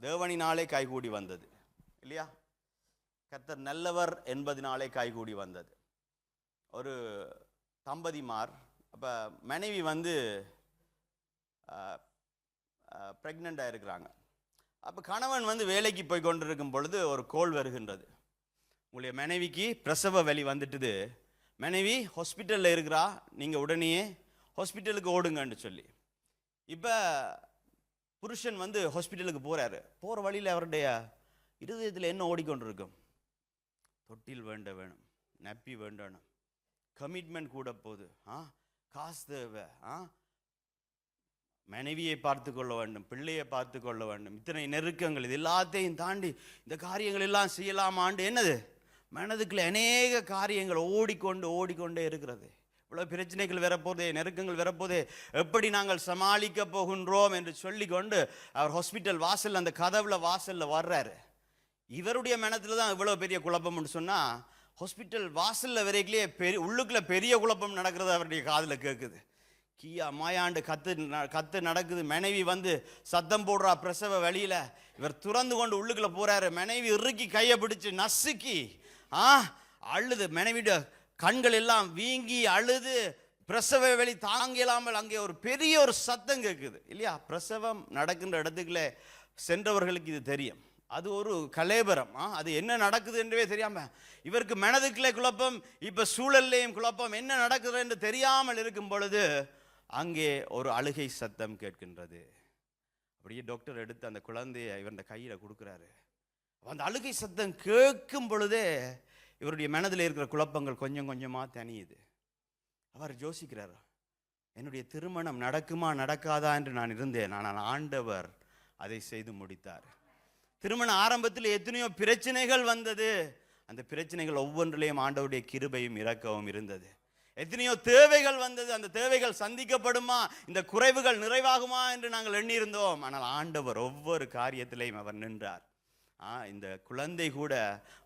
தேவனினாலே கைகூடி வந்தது இல்லையா? கர்த்தர் நல்லவர் என்பதினாலே கைகூடி வந்தது. ஒரு தம்பதிமார், அப்போ மனைவி ப்ரெக்னெண்ட்டாக இருக்கிறாங்க. அப்போ கணவன் வேலைக்கு போய் கொண்டிருக்கும் பொழுது ஒரு கோல் வருகின்றது, உங்களுடைய மனைவிக்கு பிரசவ வலி வந்துட்டுது, மனைவி ஹாஸ்பிட்டலில் இருக்கிறா, நீங்கள் உடனே ஹாஸ்பிட்டலுக்கு ஓடுங்கன்னு சொல்லி. இப்போ புருஷன் ஹாஸ்பிட்டலுக்கு போகிறாரு. போகிற வழியில் அவருடைய இருதயத்தில் என்ன ஓடிக்கொண்டிருக்கும்? தொட்டில் வேணும், நப்பி வேண்டணும், கமிட்மெண்ட் கூட போகுது, காசு தேவை, மனைவியை பார்த்து கொள்ள வேண்டும், பிள்ளையை பார்த்து கொள்ள வேண்டும், இத்தனை நெருக்கங்கள், இது எல்லாத்தையும் தாண்டி இந்த காரியங்கள் எல்லாம் செய்யலாமாண்டு என்னது மனதுக்குள்ள அநேக காரியங்கள் ஓடிக்கொண்டே இருக்கிறது. இவ்வளோ பிரச்சனைகள் வரப்போதே, நெருக்கங்கள் வரப்போதே, எப்படி நாங்கள் சமாளிக்க போகின்றோம் என்று சொல்லி கொண்டு அவர் ஹாஸ்பிட்டல் வாசல், அந்த கதவுல வாசலில் வர்றாரு. இவருடைய மனத்தில் தான் இவ்வளோ பெரிய குழப்பம்னு சொன்னால், ஹாஸ்பிட்டல் வாசலில் வரைக்கிலே உள்ளுக்குள்ள பெரிய குழப்பம் நடக்கிறது அவருடைய காதில் கேட்குது. கீயா மாயாண்டு கத்து நடக்குது. மனைவி சத்தம் போடுறா பிரசவ வழியில். இவர் துறந்து கொண்டு உள்ளுக்குள்ள போறாரு. மனைவி இறுக்கி கையை பிடிச்சு நசுக்கி அழுது, மனைவியோட கண்கள் எல்லாம் வீங்கி அழுது, பிரசவ வழி தாங்கலாமல் அங்கே ஒரு பெரிய ஒரு சத்தம் கேட்குது இல்லையா? பிரசவம் நடக்கின்ற இடத்துக்குள்ளே சென்றவர்களுக்கு இது தெரியும். அது ஒரு கலேபரம். அது என்ன நடக்குது என்றே தெரியாம இவருக்கு மனதுக்குள்ளே குழப்பம், இப்ப சூழல்லையும் குழப்பம், என்ன நடக்குது என்று தெரியாமல் இருக்கும் பொழுது அங்கே ஒரு அழுகை சத்தம் கேட்கின்றது. அப்படியே டாக்டர் எடுத்து அந்த குழந்தையை இவருடைய கையில கொடுக்குறாரு. அந்த அழுகை சத்தம் கேட்கும் பொழுதே இவருடைய மனதில் இருக்கிற குழப்பங்கள் கொஞ்சம் கொஞ்சமா தனியுது. அவர் யோசிக்கிறார், என்னுடைய திருமணம் நடக்குமா நடக்காதா என்று நான் இருந்தேன், ஆனால் ஆண்டவர் அதை செய்து முடித்தார். திருமண ஆரம்பத்தில் எத்தனையோ பிரச்சனைகள் வந்தது. அந்த பிரச்சனைகள் ஒவ்வொன்றிலையும் ஆண்டவருடைய கிருபையும் இரக்கமும் இருந்தது. எத்தனையோ தேவைகள் வந்தது. அந்த தேவைகள் சந்திக்கப்படுமா, இந்த குறைவுகள் நிறைவாகுமா என்று நாங்கள் எண்ணியிருந்தோம். ஆனால் ஆண்டவர் ஒவ்வொரு காரியத்திலையும் அவர் நின்றார். இந்த குழந்தை கூட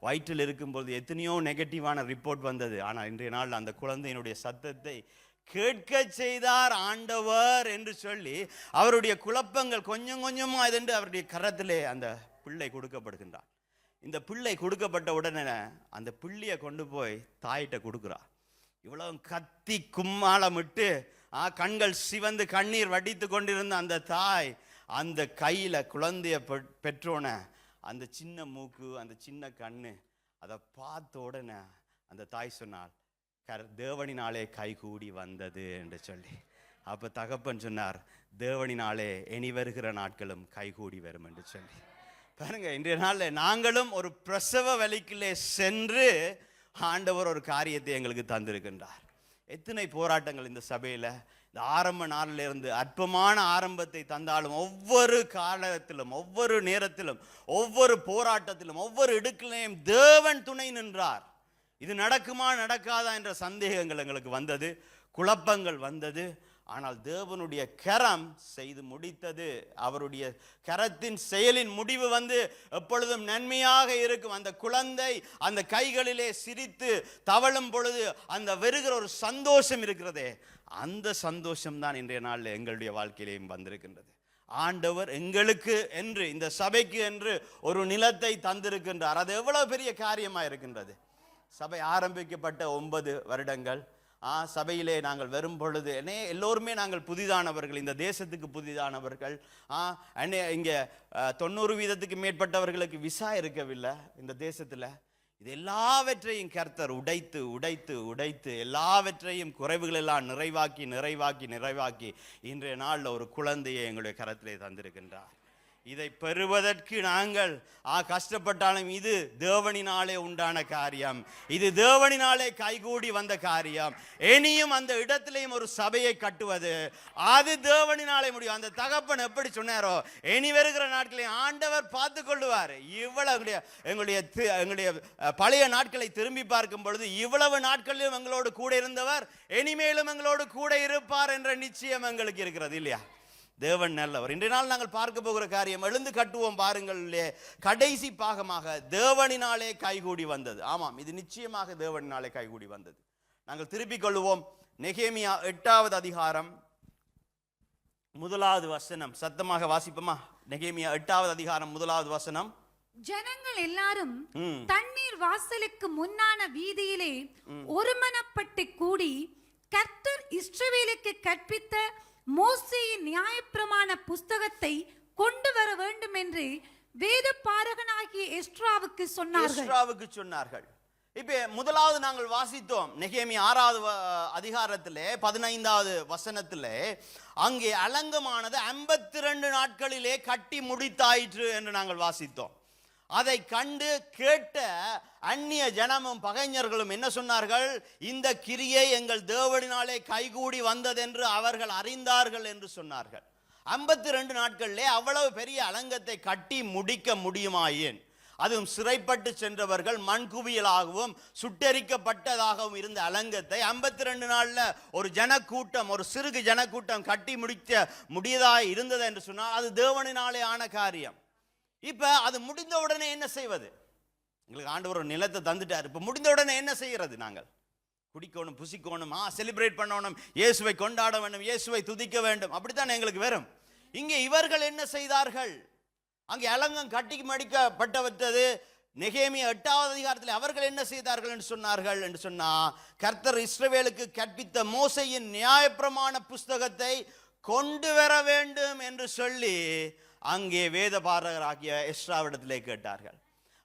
வயிற்றில் இருக்கும்போது எத்தனையோ நெகட்டிவான ரிப்போர்ட் வந்தது. ஆனால் இன்றைய நாள் அந்த குழந்தையினுடைய சத்தத்தை கேட்க செய்தார் ஆண்டவர் என்று சொல்லி அவருடைய குழப்பங்கள் கொஞ்சம் கொஞ்சமா இதென்று அவருடைய கரத்திலே அந்த பிள்ளை கொடுக்கப்படுகின்றார். இந்த பிள்ளை கொடுக்கப்பட்ட உடனே அந்த பிள்ளையை கொண்டு போய் தாயிட்ட கொடுக்குறார். இவ்வளவு கத்தி கும்மாளமிட்டு கண்கள் சிவந்து கண்ணீர் வடித்து கொண்டிருந்த அந்த தாய் அந்த கையில குழந்தைய பெற்றோன அந்த சின்ன மூக்கு, அந்த சின்ன கண்ணு, அதை பார்த்த உடனே அந்த தாய் சொன்னாள், தேவனினாலே கைகூடி வந்தது என்று சொல்லி. அப்ப தகப்பன் சொன்னார், தேவனினாலே இனி வருகிற நாட்களும் கைகூடி வரும் என்று சொல்லி. பாருங்க, இன்றைய நாளில் நாங்களும் ஒரு பிரசவ வலிக்குள்ளே சென்று ஆண்டவர் ஒரு காரியத்தை எங்களுக்கு தந்திருக்கின்றார். எத்தனை போராட்டங்கள் இந்த சபையில் இந்த ஆரம்ப நாளிலிருந்து அற்பமான ஆரம்பத்தை தந்தாலும் ஒவ்வொரு காலத்திலும், ஒவ்வொரு நேரத்திலும், ஒவ்வொரு போராட்டத்திலும், ஒவ்வொரு இடுக்கிலையும் தேவன் துணை நின்றார். இது நடக்குமா நடக்காதா என்ற சந்தேகங்கள் எங்களுக்கு வந்தது, குழப்பங்கள் வந்தது. ஆனால் தேவனுடைய கரம் செய்து முடித்தது. அவருடைய கரத்தின் செயலின் முடிவு எப்பொழுதும் நன்மையாக இருக்கும். அந்த குழந்தை அந்த கைகளிலே சிரித்து தவழும் பொழுது அந்த வருகிற ஒரு சந்தோஷம் இருக்கிறதே, அந்த சந்தோஷம் தான் இன்றைய நாளில் எங்களுடைய வாழ்க்கையிலேயும் வந்திருக்கின்றது. ஆண்டவர் எங்களுக்கு என்று, இந்த சபைக்கு என்று ஒரு நிலத்தை தந்திருக்கின்றார். அது எவ்வளவு பெரிய காரியமா இருக்கின்றது. சபை ஆரம்பிக்கப்பட்ட 9 வருடங்கள் சபையிலே நாங்கள் வரும் பொழுது எல்லோருமே நாங்கள் புதிதானவர்கள், இந்த தேசத்துக்கு புதிதானவர்கள். இங்கே 90% மேற்பட்டவர்களுக்கு விசா இருக்கவில்லை இந்த தேசத்தில். இது எல்லாவற்றையும் கர்த்தர் உடைத்து உடைத்து உடைத்து எல்லாவற்றையும் குறைவுகள் எல்லாம் நிறைவாக்கி இன்றைய நாளில் ஒரு குழந்தையை எங்களுடைய கரத்திலே தந்திருக்கின்றார். இதை பெறுவதற்கு நாங்கள் கஷ்டப்பட்டாலும் இது தேவனினாலே உண்டான காரியம், இது தேவனினாலே கைகூடி வந்த காரியம். இனியும் அந்த இடத்திலேயும் ஒரு சபையை கட்டுவது அது தேவனினாலே முடியும். அந்த தகப்பன் எப்படி சொன்னாரோ, இனி வருகிற நாட்களை ஆண்டவர் பார்த்து கொள்ளுவார். இவ்வளவு எங்களுடைய பழைய நாட்களை திரும்பி பார்க்கும் பொழுது இவ்வளவு நாட்களிலும் எங்களோடு கூட இருந்தவர் இனிமேலும் எங்களோடு கூட இருப்பார் என்ற நிச்சயம் எங்களுக்கு இருக்கிறது இல்லையா? தேவன் நல்லவர். இன்றைய நாள் நாங்கள் பார்க்க போகிற காரியம், எழுந்து கட்டுவோம் பாருங்கள், கடைசி பாகமாக தேவனினாலே கைகூடி வந்தது. ஆமாம், இது நிச்சயமாக தேவனினாலே கைகூடி வந்தது. நாங்கள் திருப்பிக் கொள்வோம். நெகேமியா 8வது அதிகாரம் முதலாவது வசனம் சத்தமாக வாசிப்போமா? நெகேமியா 8வது அதிகாரம் 1வது வசனம். ஜனங்கள் எல்லாரும் தண்ணீர் வாசலுக்கு முன்னான வீதியிலே ஒருமனப்பட்டு கூடி கர்த்தர் இஸ்ரவேலுக்கு கற்பித்த மோசேயின் நியாயப்பிரமாண புஸ்தகத்தை கொண்டு வர வேண்டும் என்று வேத பாரகனாகிய எஸ்றாவுக்கு சொன்னார்கள். இப்ப முதலாவது நாங்கள் வாசித்தோம் நெகேமியா 6வது அதிகாரத்திலே 15வது வசனத்திலே, அங்கே அலங்கமானது 52 நாட்களிலே கட்டி முடித்தாயிற்று என்று நாங்கள் வாசித்தோம். அதை கண்டு கேட்ட அந்நிய ஜனமும் பகைஞர்களும் என்ன சொன்னார்கள்? இந்த கிரியை எங்கள் தேவனினாலே கைகூடி வந்ததென்று அவர்கள் அறிந்தார்கள் என்று சொன்னார்கள். 52 நாட்களிலே அவ்வளவு பெரிய அலங்கத்தை கட்டி முடிக்க முடியுமாயின், அதுவும் சிறைப்பட்டு சென்றவர்கள் மண்குவியலாகவும் சுட்டெரிக்கப்பட்டதாகவும் இருந்த அலங்கத்தை 52 நாள்ல ஒரு ஜனக்கூட்டம், ஒரு சிறுகு ஜனக்கூட்டம் கட்டி முடிக்க முடியதாய் இருந்தது என்று சொன்னால் அது தேவனினாலே ஆன காரியம். இப்ப அது முடிந்த உடனே என்ன செய்வது? எங்களுக்கு ஆண்டவர் ஒரு நிலத்தை தந்துட்டார். இப்ப முடிந்த உடனே என்ன செய்யறது? நாங்கள் குடிக்கணும், புசிக்கணும், செலிப்ரேட் பண்ணணும், இயேசுவை கொண்டாட வேண்டும், இயேசுவை துதிக்க வேண்டும், அப்படித்தான் எங்களுக்கு வரும். இங்கே இவர்கள் என்ன செய்தார்கள்? அங்கே அலங்கம் கட்டி மடிக்கப்பட்டது. நெகேமியா 8வது அதிகாரத்தில் அவர்கள் என்ன செய்தார்கள் என்று சொன்னார்கள் என்று சொன்னா, கர்த்தர் இஸ்ரவேலுக்கு கற்பித்த மோசேயின் நியாயப்பிரமாண புஸ்தகத்தை கொண்டு வர வேண்டும் என்று சொல்லி அங்கே வேதபாரகராகிய எஸ்றாவிடத்திலே கேட்டார்கள்.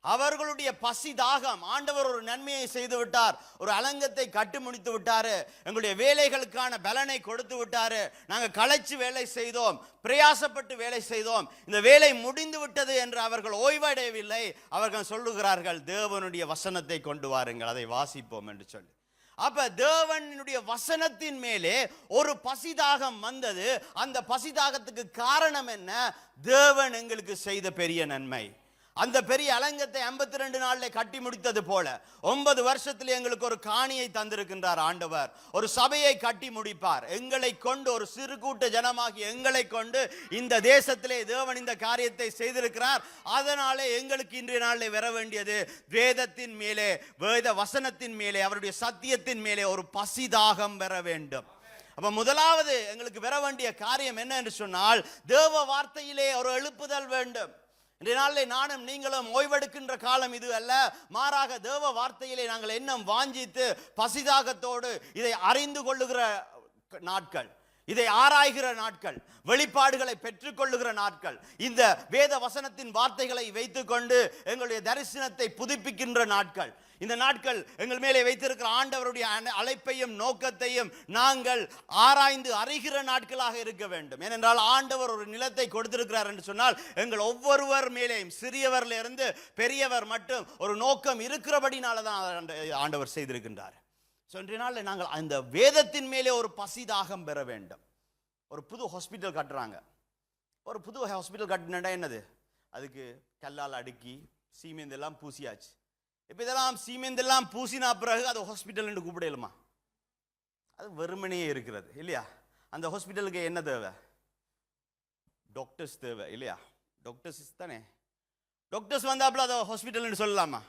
அவர்களுடைய பசி தாகம், ஆண்டவர் ஒரு நன்மையை செய்து விட்டார், ஒரு அலங்கத்தை கட்டி முடித்து விட்டாரு, எங்களுடைய வேலைகளுக்கான பலனை கொடுத்து விட்டாரு, நாங்கள் களைச்சு வேலை செய்தோம், பிரயாசப்பட்டு வேலை செய்தோம், இந்த வேலை முடிந்து விட்டது என்று அவர்கள் ஓய்வடையவில்லை. அவர்கள் சொல்லுகிறார்கள், தேவனுடைய வசனத்தை கொண்டு வாருங்கள், அதை வாசிப்போம் என்று சொல்லி. அப்ப தேவனுடைய வசனத்தின் மேலே ஒரு பசிதாகம் வந்தது. அந்த பசிதாகத்துக்கு காரணம் என்ன? தேவன் எங்களுக்கு செய்த பெரிய நன்மை. அந்த பெரிய அலங்கத்தை 52 நாள்ல கட்டி முடித்தது போல 9 வருஷத்தில் எங்களுக்கு ஒரு காணியை தந்திருக்கின்றார் ஆண்டவர். ஒரு சபையை கட்டி முடிப்பார். எங்களை கொண்டு, ஒரு சிறு கூட்ட ஜனமாகி எங்களை கொண்டு இந்த தேசத்திலே தேவன் இந்த காரியத்தை செய்திருக்கிறார். அதனாலே எங்களுக்கு இன்றைய நாளில் வர வேண்டியது வேதத்தின் மேலே, வேத வசனத்தின் மேலே, அவருடைய சத்தியத்தின் மேலே ஒரு பசிதாகம் வர வேண்டும். அப்ப முதலாவது எங்களுக்கு வர வேண்டிய காரியம் என்ன என்று சொன்னால், தேவ வார்த்தையிலே ஒரு எழுப்புதல் வேண்டும். இன்றைய நாளிலே நானும் நீங்களும் ஓய்வெடுக்கின்ற காலம் இது அல்ல. மாறாக தேவ வார்த்தையிலே நாங்கள் இன்னும் வாஞ்சித்து பசிதாகத்தோடு இதை அறிந்து கொள்ளுகிற நாட்கள், இதை ஆராய்கிற நாட்கள், வெளிப்பாடுகளை பெற்றுக்கொள்ளுகிற நாட்கள், இந்த வேத வசனத்தின் வார்த்தைகளை வைத்துக்கொண்டு எங்களுடைய தரிசனத்தை புதுப்பிக்கின்ற நாட்கள். இந்த நாட்கள் எங்கள் மேலே வைத்திருக்கிற ஆண்டவருடைய அழைப்பையும் நோக்கத்தையும் நாங்கள் ஆராய்ந்து அறிகிற நாட்களாக இருக்க வேண்டும். ஏனென்றால் ஆண்டவர் ஒரு நிலத்தை கொடுத்திருக்கிறார் என்று சொன்னால் எங்கள் ஒவ்வொருவர் மேலேயும், சிறியவர்ல இருந்து பெரியவர் மட்டும் ஒரு நோக்கம் இருக்கிறபடினால தான் ஆண்டவர் செய்திருக்கின்றார். இன்றைய நாளில் நாங்கள் அந்த வேதத்தின் மேலே ஒரு பசிதாகம் பெற வேண்டும். ஒரு புது ஹாஸ்பிட்டல் கட்டுறாங்க. ஒரு புது ஹாஸ்பிட்டல் கட்டினா என்னது? அதுக்கு கல்லால் அடுக்கி சீமெந்தெல்லாம் பூசியாச்சு. இப்போ இதெல்லாம் சீமெந்தெல்லாம் பூசினா பிறகு அது ஹாஸ்பிட்டல் என்று கூப்பிடலுமா? அது வெறுமனையே இருக்கிறது இல்லையா? அந்த ஹாஸ்பிட்டலுக்கு என்ன தேவை? டாக்டர்ஸ் தேவை இல்லையா? டாக்டர்ஸ் தானே. டாக்டர்ஸ் வந்தாப்புல அதை ஹாஸ்பிட்டல்னு சொல்லலாமா?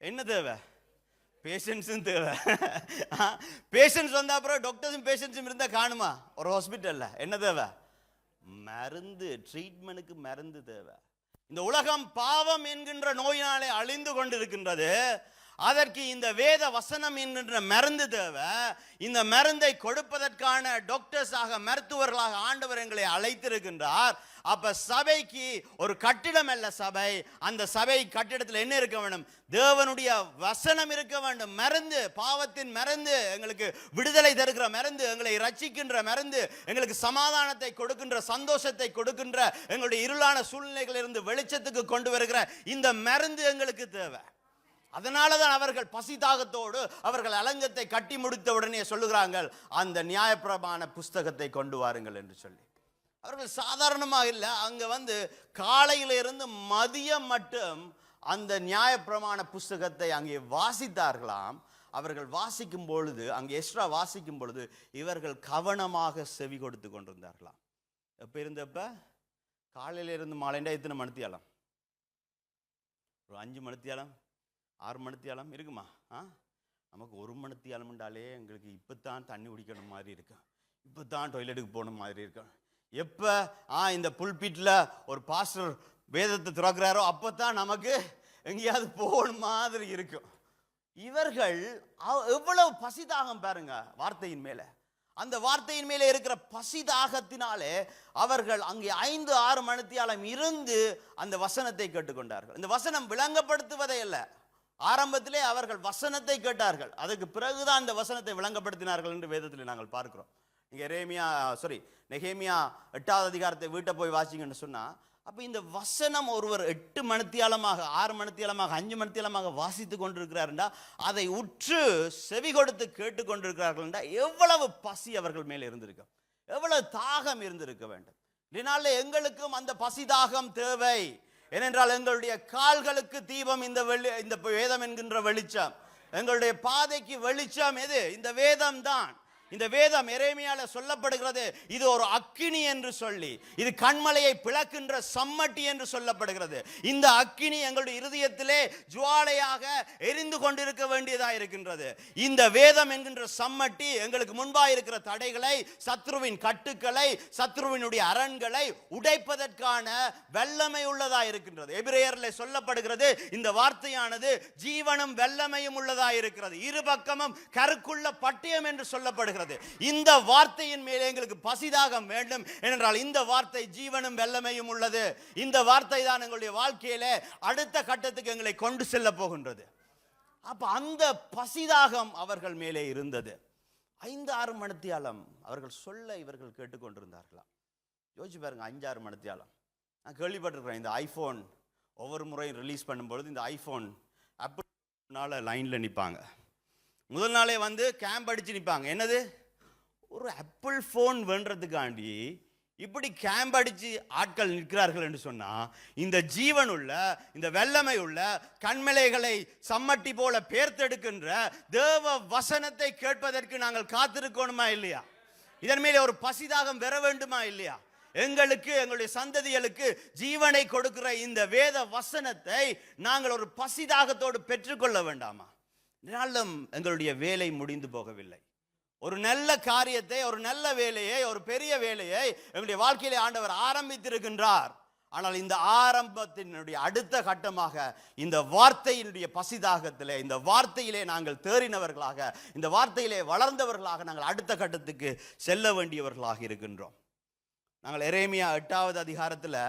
என்ன தேவை? பேஷண்ட்ஸும் தேவை. பேஷண்ட்ஸ் வந்தா அப்புறம் டாக்டர்ஸும் பேஷண்ட்ஸும் இருந்தால் காணுமா ஒரு ஹாஸ்பிட்டல்ல? என்ன தேவை? மருந்து, ட்ரீட்மெண்ட்டுக்கு மருந்து தேவை. இந்த உலகம் பாவம் என்கின்ற நோயினாலே அழிந்து கொண்டிருக்கின்றது. அதற்கு இந்த வேத வசனம் என்கின்ற மருந்து தேவை. இந்த மருந்தை கொடுப்பதற்கான டாக்டர்ஸாக, மருத்துவர்களாக ஆண்டவர் எங்களை அழைத்திருக்கின்றார். அப்ப சபைக்கு ஒரு கட்டிடம் அல்ல சபை. அந்த சபை கட்டிடத்தில் என்ன இருக்க வேண்டும்? தேவனுடைய வசனம் இருக்க வேண்டும். மருந்து, பாவத்தின் மருந்து, எங்களுக்கு விடுதலை தருகிற மருந்து, எங்களை ரட்சிக்கின்ற மருந்து, எங்களுக்கு சமாதானத்தை கொடுக்கின்ற, சந்தோஷத்தை கொடுக்கின்ற, எங்களுடைய இருளான சூழ்நிலைகளிலிருந்து வெளிச்சத்துக்கு கொண்டு வருகிற இந்த மருந்து எங்களுக்கு தேவை. அதனால தான் அவர்கள் பசிதாகத்தோடு அவர்கள் அலங்கத்தை கட்டி முடித்த உடனே சொல்லுகிறார்கள், அந்த நியாயப்பிரமாண புஸ்தகத்தை கொண்டு வாருங்கள் என்று சொல்லி. அவர்கள் சாதாரணமாக இல்லை, அங்கே வந்து காலையிலிருந்து மதியம் மட்டும் அந்த நியாயப்பிரமாண புஸ்தகத்தை அங்கே வாசித்தார்களாம். அவர்கள் வாசிக்கும் பொழுது, அங்கே எஸ்றா வாசிக்கும் பொழுது இவர்கள் கவனமாக செவி கொடுத்து கொண்டிருந்தார்களாம். எப்போ இருந்தப்ப? காலையிலிருந்து மாலைண்டா எத்தனை மணித்தியாலம்? ஒரு 5 மணித்தியாலம், 6 மணித்தியாலம் இருக்குமா? நமக்கு 1 மணித்தியாலம்ண்டாலே எங்களுக்கு இப்போ தான் தண்ணி குடிக்கணும் மாதிரி இருக்கும், இப்போ தான் டாய்லெட்டுக்கு போகணும் மாதிரி இருக்கும், எப்ப இந்த புல்பிட்ல ஒரு பாஸ்டர் வேதத்தை திறக்கிறாரோ அப்பதான் நமக்கு எங்கேயாவது போகணும் மாதிரி இருக்கும். இவர்கள் எவ்வளவு பசிதாகம் பாருங்க வார்த்தையின் மேல. அந்த வார்த்தையின் மேலே இருக்கிற பசிதாகத்தினாலே அவர்கள் அங்கே 5-6 மணித்தியாலம் இருந்து அந்த வசனத்தை கேட்டுக்கொண்டார்கள். இந்த வசனம் விளங்கப்படுத்துவதே அல்ல, ஆரம்பத்திலே அவர்கள் வசனத்தை கேட்டார்கள், அதுக்கு பிறகுதான் இந்த வசனத்தை விளங்கப்படுத்தினார்கள் என்று வேதத்தில் நாங்கள் பார்க்கிறோம். நீங்க நெகேமியா 8வது அதிகாரத்தை வீட்டை போய் வாசிங்கன்னு சொன்னா, அப்ப இந்த வசனம் ஒருவர் 8 மணித்தியாலமாக 6 மணித்தியாலமாக 5 மணித்தியாலமாக வாசித்து கொண்டிருக்கிறார்டா, அதை உற்று செவி கொடுத்து கேட்டு கொண்டிருக்கிறார்கள், எவ்வளவு பசி அவர்கள் மேலே இருந்திருக்கும், எவ்வளவு தாகம் இருந்திருக்க வேண்டும். இதனால எங்களுக்கும் அந்த பசி தாகம் தேவை. ஏனென்றால் எங்களுடைய கால்களுக்கு தீபம் இந்த வேதம் என்கின்ற வெளிச்சம், எங்களுடைய பாதைக்கு வெளிச்சம் எது? இந்த வேதம் தான். இந்த வேதம் எரேமியால சொல்லப்படுகிறது, இது ஒரு அக்கினி என்று சொல்லி, இது கண்மலையை பிளக்கின்ற சம்மட்டி என்று சொல்லப்படுகிறது. இந்த அக்கினி எங்களுடைய இருதயத்திலே ஜுவாலையாக எரிந்து கொண்டிருக்க வேண்டியதாக இருக்கின்றது. இந்த வேதம் என்கின்ற சம்மட்டி எங்களுக்கு முன்பாக இருக்கிற தடைகளை, சத்ருவின் கட்டுக்களை, சத்ருவினுடைய அரண்களை உடைப்பதற்கான வல்லமை உள்ளதா இருக்கின்றது. எபிரேயர்ல சொல்லப்படுகிறது, இந்த வார்த்தையானது ஜீவனும் வல்லமையும் உள்ளதா இருக்கிறது, இரு பக்கமும் கருக்குள்ள பட்டயம் என்று சொல்லப்படுகிறது. இந்த வார்த்தையின் மேலே எங்களுக்கு பசிதாகம் வேண்டும். ஏனென்றால் இந்த வார்த்தை ஜீவனும் வல்லமையும் உள்ளது. இந்த வார்த்தை தான் எங்களுடைய வாழ்க்கையில அடுத்த கட்டத்துக்கு எங்களை கொண்டு செல்ல போகின்றது. அப்ப அந்த பசிதாகம் அவர்கள் மேலே இருந்தது. 5-6 மணித்தியாலம் அவர்கள் சொல்ல இவர்கள் கேட்டுக்கொண்டிருந்தார்களா? யோசிச்சு பாருங்க, 5-6 மணித்தியாலம். நான் கேள்விப்பட்டிருக்கிறேன், இந்த ஐபோன் ஒவ்வொரு முறையும் ரிலீஸ் பண்ணும்பொழுது இந்த ஐபோன் ஆப்பிள் லைன்ல நிற்பாங்க. முதல் நாளே வந்து கேம்ப் அடிச்சு நிற்பாங்க. என்னது, ஒரு ஆப்பிள் போன் வேண்டதுக்காண்டி இப்படி கேம்ப் அடிச்சு ஆட்கள் நிற்கிறார்கள் என்று சொன்னா, இந்த ஜீவனுள்ள, இந்த வல்லமை உள்ள கண்மலைகளை சம்மட்டி போல பேர்த்தெடுக்கின்ற தேவ வசனத்தை கேட்பதற்கு நாங்கள் காத்திருக்கணுமா இல்லையா? இதன் மேலே ஒரு பசிதாகம் வர வேண்டுமா இல்லையா? எங்களுக்கு, எங்களுடைய சந்ததிகளுக்கு ஜீவனை கொடுக்கிற இந்த வேத வசனத்தை நாங்கள் ஒரு பசிதாகத்தோடு பெற்றுக்கொள்ள வேண்டாமா? நாளும் எங்களுடைய வேலை முடிந்து போகவில்லை. ஒரு நல்ல காரியத்தை, ஒரு நல்ல வேலையை, ஒரு பெரிய வேலையை எங்களுடைய வாழ்க்கையிலே ஆண்டவர் ஆரம்பித்திருக்கின்றார். ஆனால் இந்த ஆரம்பத்தினுடைய அடுத்த கட்டமாக இந்த வார்த்தையினுடைய பசிதாகத்திலே, இந்த வார்த்தையிலே நாங்கள் தேறினவர்களாக, இந்த வார்த்தையிலே வளர்ந்தவர்களாக நாங்கள் அடுத்த கட்டத்துக்கு செல்ல வேண்டியவர்களாக இருக்கின்றோம். நாங்கள் எரேமியா 8வது அதிகாரத்தில்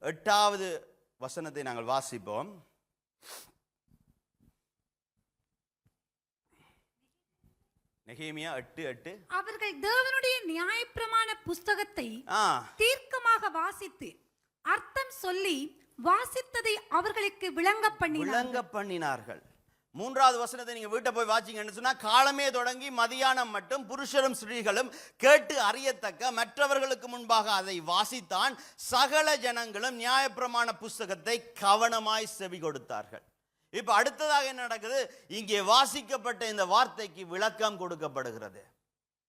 8வது வசனத்தை நாங்கள் வாசிப்போம். நெகேமியா 8:8. அவர்கள் தேவனுடைய நியாயப்பிரமாண புஸ்தகத்தை தீர்க்கமாக வாசித்து அர்த்தம் சொல்லி வாசித்ததை அவர்களுக்கு விளங்க பண்ணினார்கள். 3வது வசனத்தை நீங்க வீட்டை போய் வாசிங்கன்னு சொன்னா, காலமே தொடங்கி மதியானம் மட்டும் புருஷரும் ஸ்திரீகளும் கேட்டு அறியத்தக்க மற்றவர்களுக்கு முன்பாக அதை வாசித்தான். சகல ஜனங்களும் நியாயப்பிரமாண புஸ்தகத்தை கவனமாய் செவி கொடுத்தார்கள். இப்ப அடுத்ததாக என்ன நடக்குது? இங்கே வாசிக்கப்பட்ட இந்த வார்த்தைக்கு விளக்கம் கொடுக்கப்படுகிறது.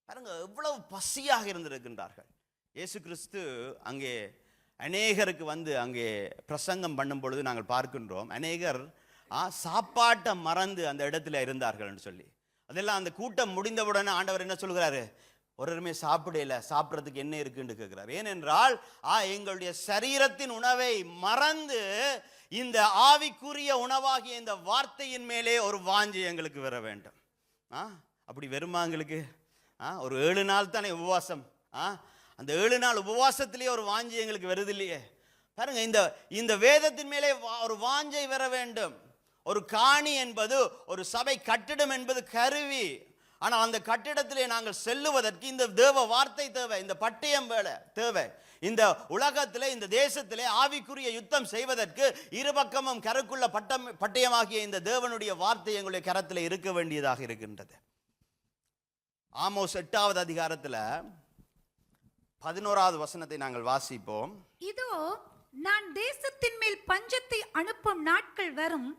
பாருங்க, எவ்வளவு பசியாக இருந்திருக்கின்றார்கள். இயேசு கிறிஸ்து அங்கே அநேகருக்கு வந்து அங்கே பிரசங்கம் பண்ணும் பொழுது நாங்கள் பார்க்கின்றோம், அநேகர் சாப்பாட்டை மறந்து அந்த இடத்துல இருந்தார்கள் என்று சொல்லி. அதெல்லாம் அந்த கூட்டம் முடிந்தவுடனே ஆண்டவர் என்ன சொல்கிறாரு? ஒருவருமே சாப்பிடல, சாப்பிட்றதுக்கு என்ன இருக்குன்னு கேட்கிறார். ஏனென்றால் எங்களுடைய சரீரத்தின் உணவை மறந்து இந்த ஆவிக்குரிய உணவாகிய இந்த வார்த்தையின் மேலே ஒரு வாஞ்சி எங்களுக்கு வர வேண்டும். அப்படி வருமா எங்களுக்கு? ஒரு 7 நாள் தானே உபவாசம். அந்த 7 நாள் உபவாசத்திலேயே ஒரு வாஞ்சி எங்களுக்கு வருது இல்லையே. பாருங்க, இந்த வேதத்தின் மேலே ஒரு வாஞ்சை வர வேண்டும். ஒரு காணி என்பது, ஒரு சபை கட்டிடம் என்பது கருவி. ஆனால் அந்த கட்டிடத்திலே நாங்கள் செல்லுவதற்கு இந்த தேவ வார்த்தை தேவை, இந்த பட்டயம் தேவை. இந்த உலகத்திலே, இந்த தேசத்திலே ஆவிக்குரிய யுத்தம் செய்வதற்கு இருபக்கமும் கருக்குள்ள பட்டயமாகிய இந்த தேவனுடைய வார்த்தை எங்களுடைய கரத்தில் இருக்க வேண்டியதாக இருக்கின்றது. ஆமோஸ் 8வது அதிகாரத்தில் 11வது வசனத்தை நாங்கள் வாசிப்போம். இதோ நான் தேசத்தின் மேல் பஞ்சத்தை அனுப்பும் நாட்கள் வரும்.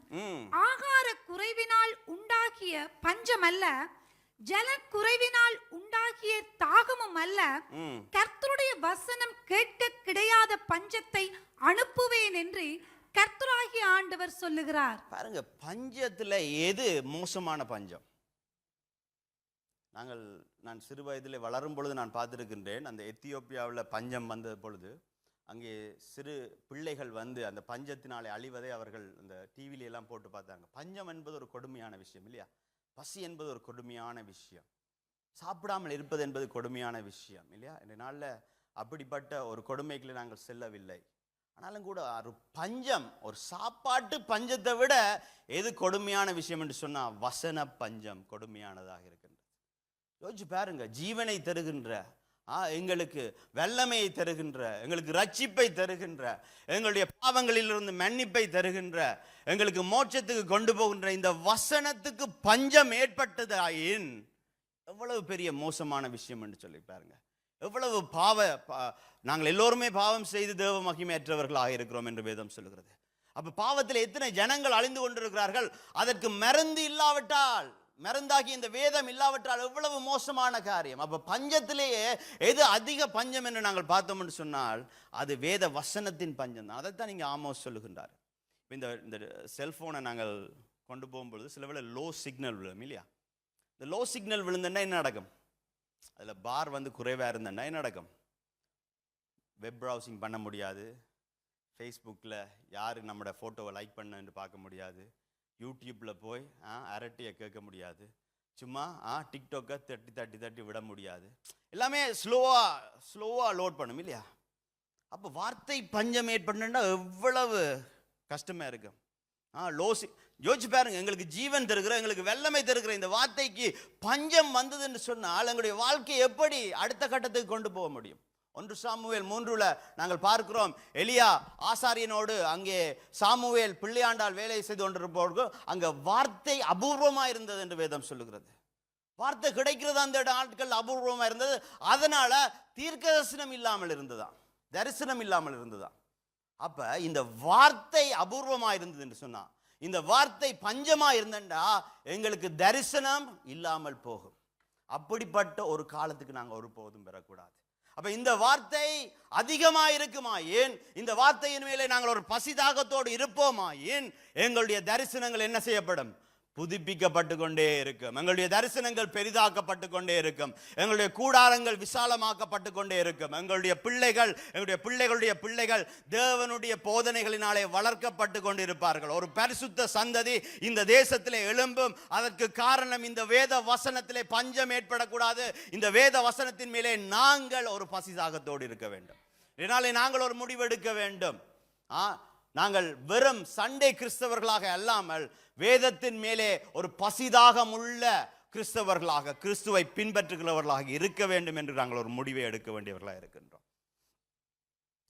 ஆகார குறைவினால் உண்டாகிய பஞ்சம் அல்ல, ஜல குறைவினால் உண்டாகிய தாகமும் அல்ல, கர்த்தருடைய வசனம் கேட்க கிடையாத பஞ்சத்தை அனுப்புவேன் என்று கர்த்தராகிய ஆண்டவர் சொல்லுகிறார். பாருங்க, பஞ்சத்துல எது மோசமான பஞ்சம்? நான் சிறு வயதில் வளரும் பொழுது நான் பார்த்துருக்கின்றேன். அந்த எத்தியோப்பியாவில் பஞ்சம் வந்த பொழுது அங்கே சிறு பிள்ளைகள் வந்து அந்த பஞ்சத்தினாலே அழிவதை அவர்கள் அந்த டிவில எல்லாம் போட்டு பார்த்தாங்க. பஞ்சம் என்பது ஒரு கொடுமையான விஷயம் இல்லையா? பசி என்பது ஒரு கொடுமையான விஷயம். சாப்பிடாமல் இருப்பது என்பது கொடுமையான விஷயம் இல்லையா? இந்த நாளில் அப்படிப்பட்ட ஒரு கொடுமைகளை நாங்கள் செல்லவில்லை. ஆனாலும் கூட ஒரு பஞ்சம், ஒரு சாப்பாட்டு பஞ்சத்தை விட எது கொடுமையான விஷயம் என்று சொன்னால் வசன பஞ்சம் கொடுமையானதாக இருக்கின்றது. யோசிச்சு பாருங்க, ஜீவனை தருகின்ற, எங்களுக்கு வல்லமையை தருகின்ற, எங்களுக்கு ரட்சிப்பை தருகின்ற, எங்களுடைய பாவங்களிலிருந்து மன்னிப்பை தருகின்ற, எங்களுக்கு மோட்சத்துக்கு கொண்டு போகின்ற இந்த வசனத்துக்கு பஞ்சம் ஏற்பட்டதாயின் எவ்வளவு பெரிய மோசமான விஷயம் என்று சொல்லி பாருங்க. எவ்வளவு நாங்கள் எல்லோருமே பாவம் செய்து தேவ மகிமையற்றவர்களாக இருக்கிறோம் என்று வேதம் சொல்லுகிறது. அப்ப பாவத்தில் எத்தனை ஜனங்கள் அழிந்து கொண்டிருக்கிறார்கள். அதற்கு மருந்து இல்லாவிட்டால், மருந்தாகி இந்த வேதம் இல்லாவிட்டால் எவ்வளவு மோசமான காரியம். அப்ப பஞ்சத்திலேயே எது அதிக பஞ்சம் என்று நாங்கள் பார்த்தோம் என்று சொன்னால் அது வேத வசனத்தின் பஞ்சம் தான். அதைத்தான் நீங்க ஆமோஸ் சொல்லுகின்றார். இந்த செல்போனை நாங்கள் கொண்டு போகும்பொழுது சில வேளை லோ சிக்னல் விழும் இல்லையா? இந்த லோ சிக்னல் விழுந்தா என்ன நடக்கும்? அதில் பார் வந்து குறைவாக இருந்தேன்னா என்ன நடக்கும்? வெப் ப்ரௌசிங் பண்ண முடியாது, ஃபேஸ்புக்கில் யார் நம்மளோட ஃபோட்டோவை லைக் பண்ணு பார்க்க முடியாது, யூடியூப்பில் போய் அரட்டியை கேட்க முடியாது, சும்மா டிக்டாக்கை தட்டி விட முடியாது. எல்லாமே ஸ்லோவாக லோட் பண்ணும் இல்லையா? அப்போ வார்த்தை பஞ்சம் ஏற்படுனா எவ்வளவு கஷ்டமாக இருக்கும். யோசிச்சு பாருங்க, எங்களுக்கு ஜீவன் தருகிற, எங்களுக்கு வெள்ளமை தருகிற இந்த வார்த்தைக்கு பஞ்சம் வந்தது என்று சொன்னால் எங்களுடைய வாழ்க்கையை எப்படி அடுத்த கட்டத்துக்கு கொண்டு போக முடியும்? 1 சாமுவேல் 3 நாங்கள் பார்க்கிறோம், எலியா ஆசாரியனோடு அங்கே சாமுவேல் பிள்ளையாண்டால் வேலை செய்து கொண்டிருப்பவருக்கு அங்கே வார்த்தை அபூர்வமாக இருந்தது என்று வேதம் சொல்லுகிறது. வார்த்தை கிடைக்கிறது அந்த ஆட்கள் அபூர்வமாக இருந்தது. அதனால தீர்க்க தரிசனம் இல்லாமல் இருந்ததா, தரிசனம் இல்லாமல் இருந்ததா. அப்ப இந்த வார்த்தை அபூர்வமா இருந்தது என்று சொன்னா, இந்த வார்த்தை பஞ்சமா இருந்தா எங்களுக்கு தரிசனம் இல்லாமல் போகும். அப்படிப்பட்ட ஒரு காலத்துக்கு நாங்கள் ஒருபோதும் பெறக்கூடாது. அப்ப இந்த வார்த்தை அதிகமா இருக்குமா ஏன், இந்த வார்த்தையின் மேலே நாங்கள் ஒரு பசிதாகத்தோடு இருப்போமா ஏன், எங்களுடைய தரிசனங்கள் என்ன செய்யப்படும்? புதுப்பிக்கப்பட்டு கொண்டே இருக்கும். எங்களுடைய தரிசனங்கள் பெரிதாக்கப்பட்டு கொண்டே இருக்கும். எங்களுடைய கூடாரங்கள் விசாலமாக்கப்பட்டு கொண்டே இருக்கும். எங்களுடைய பிள்ளைகள், எங்களுடைய பிள்ளைகளுடைய பிள்ளைகள் தேவனுடைய போதனைகளினாலே வளர்க்கப்பட்டு கொண்டிருப்பார்கள். ஒரு பரிசுத்த சந்ததி இந்த தேசத்திலே எழும்பும். அதற்கு காரணம் இந்த வேத வசனத்திலே பஞ்சம் ஏற்படக்கூடாது. இந்த வேத வசனத்தின் மேலே நாங்கள் ஒரு பசிதாகத்தோடு இருக்க வேண்டும். இதனாலே நாங்கள் ஒரு முடிவெடுக்க வேண்டும். நாங்கள் வெறும் சண்டே கிறிஸ்தவர்களாக அல்லாமல் வேதத்தின் மேலே ஒரு பசிதாகம் உள்ள கிறிஸ்தவர்களாக, கிறிஸ்துவை பின்பற்றுகிறவர்களாக இருக்க வேண்டும் என்று நாங்கள் ஒரு முடிவை எடுக்க வேண்டியவர்களாக இருக்கின்றோம்.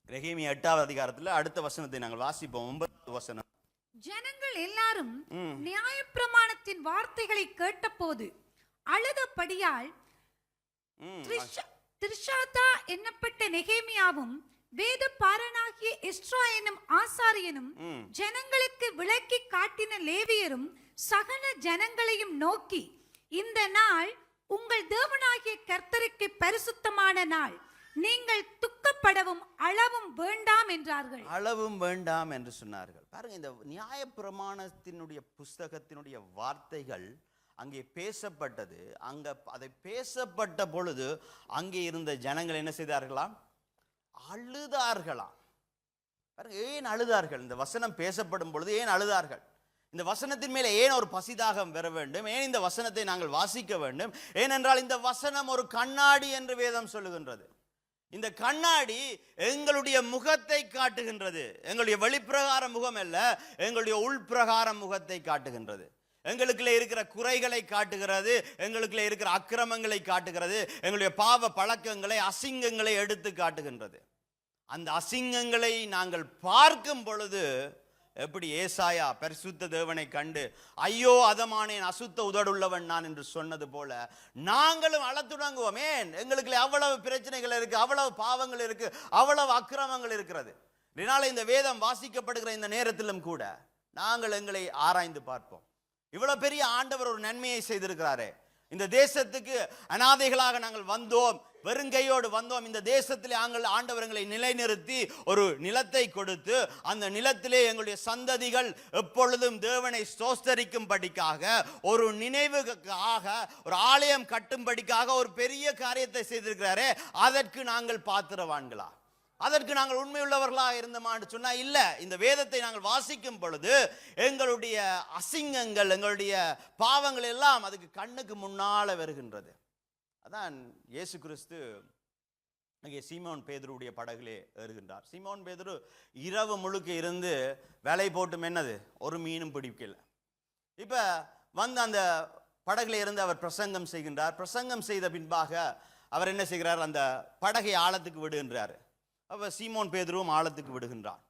நெகேமியா 8வது அதிகாரத்தில் அடுத்த வசனத்தை நாங்கள் வாசிப்போம். 9வது வசனம். ஜனங்கள் எல்லாரும் நியாயப்பிரமாணத்தின் வார்த்தைகளை கேட்டபோது அழுதபடியால் திர்ஷாதா என்னப்பட்ட நெகேமியாவும் வேத பாரனாகிய எஸ்ரா என்னும் ஆசாரியனும் ஜனங்களுக்கு விளக்கி காட்டின லேவியரும் சகல ஜனங்களையும் நோக்கி, இந்த நாள் உங்கள் தேவனாகிய கர்த்தருக்கு பரிசுத்தமான நாள், நீங்கள் துக்கப்படவும் அளவும் வேண்டாம் என்றார்கள். அளவும் வேண்டாம் என்று சொன்னார்கள். பாருங்க, இந்த நியாயப்பிரமாணத்தினுடைய புஸ்தகத்தினுடைய வார்த்தைகள் அங்கே பேசப்பட்டது. அங்க அதை பேசப்பட்ட பொழுது அங்கே இருந்த ஜனங்கள் என்ன செய்தார்களாம்? அழுதார்களாம். ஏன் அழுதார்கள்? இந்த வசனம் பேசப்படும் பொழுது ஏன் அழுதார்கள்? இந்த வசனத்தின் மேலே ஏன் ஒரு பசிதாகம் பெற வேண்டும்? ஏன் இந்த வசனத்தை நாங்கள் வாசிக்க வேண்டும்? ஏனென்றால் இந்த வசனம் ஒரு கண்ணாடி என்று வேதம் சொல்லுகின்றது. இந்த கண்ணாடி எங்களுடைய முகத்தை காட்டுகின்றது. எங்களுடைய வெளிப்பிரகார முகம் அல்ல, எங்களுடைய உள்பிரகார முகத்தை காட்டுகின்றது. எங்களுக்குள்ளே இருக்கிற குறைகளை காட்டுகிறது, எங்களுக்குள்ளே இருக்கிற அக்கிரமங்களை காட்டுகிறது, எங்களுடைய பாவ பழக்கங்களை, அசிங்கங்களை எடுத்து காட்டுகின்றது. அந்த அசிங்கங்களை நாங்கள் பார்க்கும் பொழுது எப்படி ஏசாயா பரிசுத்த தேவனை கண்டு ஐயோ அதமானேன் அசுத்த உதடுள்ளவன் நான் என்று சொன்னது போல நாங்களும் அழத் தொடங்குவோம். ஏன்? எங்களுக்குள்ளே அவ்வளவு பிரச்சனைகள் இருக்கு, அவ்வளவு பாவங்கள் இருக்கு, அவ்வளவு அக்கிரமங்கள் இருக்கிறது. இதனால இந்த வேதம் வாசிக்கப்படுகிற இந்த நேரத்திலும் கூட நாங்கள் எங்களை ஆராய்ந்து பார்ப்போம். இவ்வளவு பெரிய ஆண்டவர் ஒரு நன்மையை செய்திருக்கிறாரே. இந்த தேசத்துக்கு அநாதைகளாக நாங்கள் வந்தோம், வெறுங்கையோடு வந்தோம். இந்த தேசத்திலே ஆண்டவர் எங்களை நிலைநிறுத்தி ஒரு நிலத்தை கொடுத்து அந்த நிலத்திலே எங்களுடைய சந்ததிகள் எப்பொழுதும் தேவனை ஸ்தோத்தரிக்கும்படிக்காக, ஒரு நினைவுக்காக, ஒரு ஆலயம் கட்டும்படிக்காக ஒரு பெரிய காரியத்தை செய்திருக்கிறாரே, அதற்கு நாங்கள் பாத்திரவான்களா? அதற்கு நாங்கள் உண்மையுள்ளவர்களாக இருந்தோமான்னு சொன்னா இல்ல. இந்த வேதத்தை நாங்கள் வாசிக்கும் பொழுது எங்களுடைய அசிங்கங்கள், எங்களுடைய பாவங்கள் எல்லாம் அதுக்கு கண்ணுக்கு முன்னால வருகின்றது. அதான் இயேசு கிறிஸ்து அங்கே சீமோன் பேதுருடைய படகுலே ஏறுகின்றார். சீமோன் பேதுரு இரவு முழுக்க இருந்து வேலை போட்டும் என்னது, ஒரு மீனும் பிடிக்கல. இப்ப வந்து அந்த படகுல இருந்து அவர் பிரசங்கம் செய்கின்றார். பிரசங்கம் செய்த பின்பாக அவர் என்ன செய்கிறார், அந்த படகை ஆழத்துக்கு விடுகின்றார். அப்ப சீமோன் பேதுருவும் ஆழத்துக்கு விடுகின்றார்.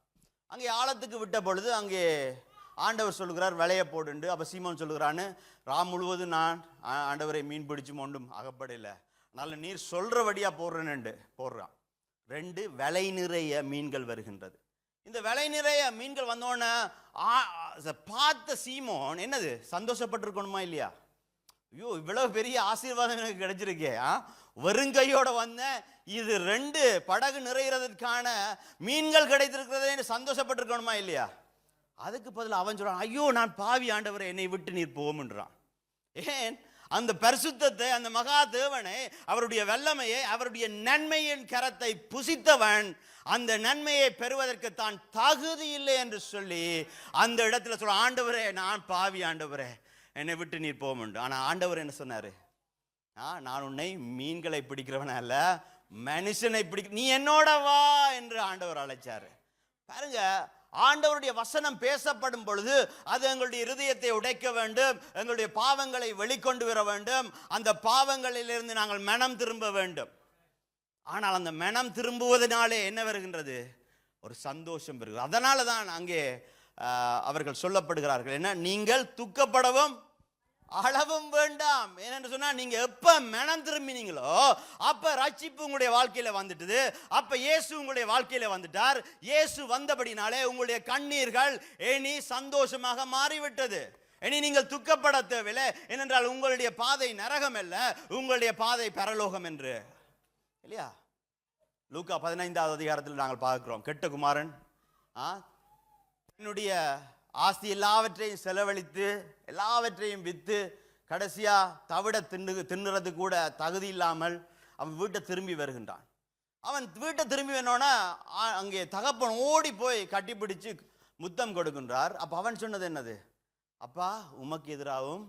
அங்கே ஆழத்துக்கு விட்ட பொழுது அங்கே ஆண்டவர் சொல்லுகிறார், விளைய போடுண்டு. அப்ப சீமோன் சொல்லுகிறான்னு, ராம் முழுவதும் நான் ஆண்டவரை மீன் பிடிச்சு ஒன்றும் அகப்படையில, அதனால நீர் சொல்றபடியா போடுறேன்னு போடுறான். 2 விலை நிறைய மீன்கள் வருகின்றது. இந்த விலை நிறைய மீன்கள் வந்தோடனே பார்த்த சீமோன் என்னது, சந்தோஷப்பட்டிருக்கணுமா இல்லையா? ஐயோ, இவ்வளவு பெரிய ஆசீர்வாதம் எனக்கு கிடைச்சிருக்கே, வெறுங்கையோட வந்த, இது 2 படகு நிறைகிறதுக்கான மீன்கள் கிடைத்திருக்கிறதே சந்தோஷப்பட்டிருக்கணுமா இல்லையா? அதுக்கு பதில் அவன் சொல்றான், ஐயோ நான் பாவி ஆண்டவரை, என்னை விட்டு நீர் போகும்ன்றான். ஏன்? அந்த பரிசுத்தத்தை, அந்த மகா தேவனை, அவருடைய வல்லமையை, அவருடைய நன்மையின் கரத்தை புசித்தவன் அந்த நன்மையை பெறுவதற்கு தான் தகுதி இல்லை என்று சொல்லி அந்த இடத்துல சொல்ற, ஆண்டவரே நான் பாவி ஆண்டவரே, என்னை விட்டு நீர் போகும்ன்று. ஆனா ஆண்டவர் என்ன சொன்னாரு, நான் உன்னை மீன்களை பிடிக்கிறவன அல்ல, மனுஷனை பிடிக்க, நீ என்னோட வா என்று ஆண்டவர் அழைச்சாரு. பாருங்க, ஆண்டவருடைய வசனம் பேசப்படும் பொழுது அது எங்களுடைய இருதயத்தை உடைக்க வேண்டும், எங்களுடைய பாவங்களை வெளிக்கொண்டு வர வேண்டும், அந்த பாவங்களிலிருந்து நாங்கள் மனம் திரும்ப வேண்டும். ஆனால் அந்த மனம் திரும்புவதனாலே என்ன வருகின்றது, ஒரு சந்தோஷம் வருகிறது. அதனால தான் அங்கே அவர்கள் சொல்லப்படுகிறார்கள், என்ன, நீங்கள் துக்கப்படவும் அளவும் வேண்டாம். ஏனென்று சொன்னா, நீங்க எப்ப மனம் திரும்பினீங்களோ அப்ப ரட்சிப்பு உங்களுடைய வாழ்க்கையில வந்துட்டது. அப்ப இயேசு உங்களுடைய வாழ்க்கையில வந்துட்டார். இயேசு வந்தபடினாலே உங்களுடைய கண்ணீர்கள் இனி சந்தோஷமாக மாறிவிட்டது. இனி நீங்கள் துக்கப்பட தேவையில்லை. ஏனென்றால் உங்களுடைய பாதை நரகம் அல்ல, உங்களுடைய பாதை பரலோகம் என்று, இல்லையா? லூக்கா 15வது அதிகாரத்தில் நாங்கள் பார்க்கிறோம், கெட்ட குமாரன் என்னுடைய ஆஸ்தி எல்லாவற்றையும் செலவழித்து எல்லாவற்றையும் வித்து கடைசியா தவிட தின்னுறது கூட தகுதி இல்லாமல் அவன் வீட்டை திரும்பி வருகின்றான். அவன் வீட்டை திரும்பி வேணும்னா அங்கே தகப்பன் ஓடி போய் கட்டிப்பிடிச்சு முத்தம் கொடுக்கின்றார். அப்ப அவன் சொன்னது என்னது, அப்பா உமக்கு எதிராகவும்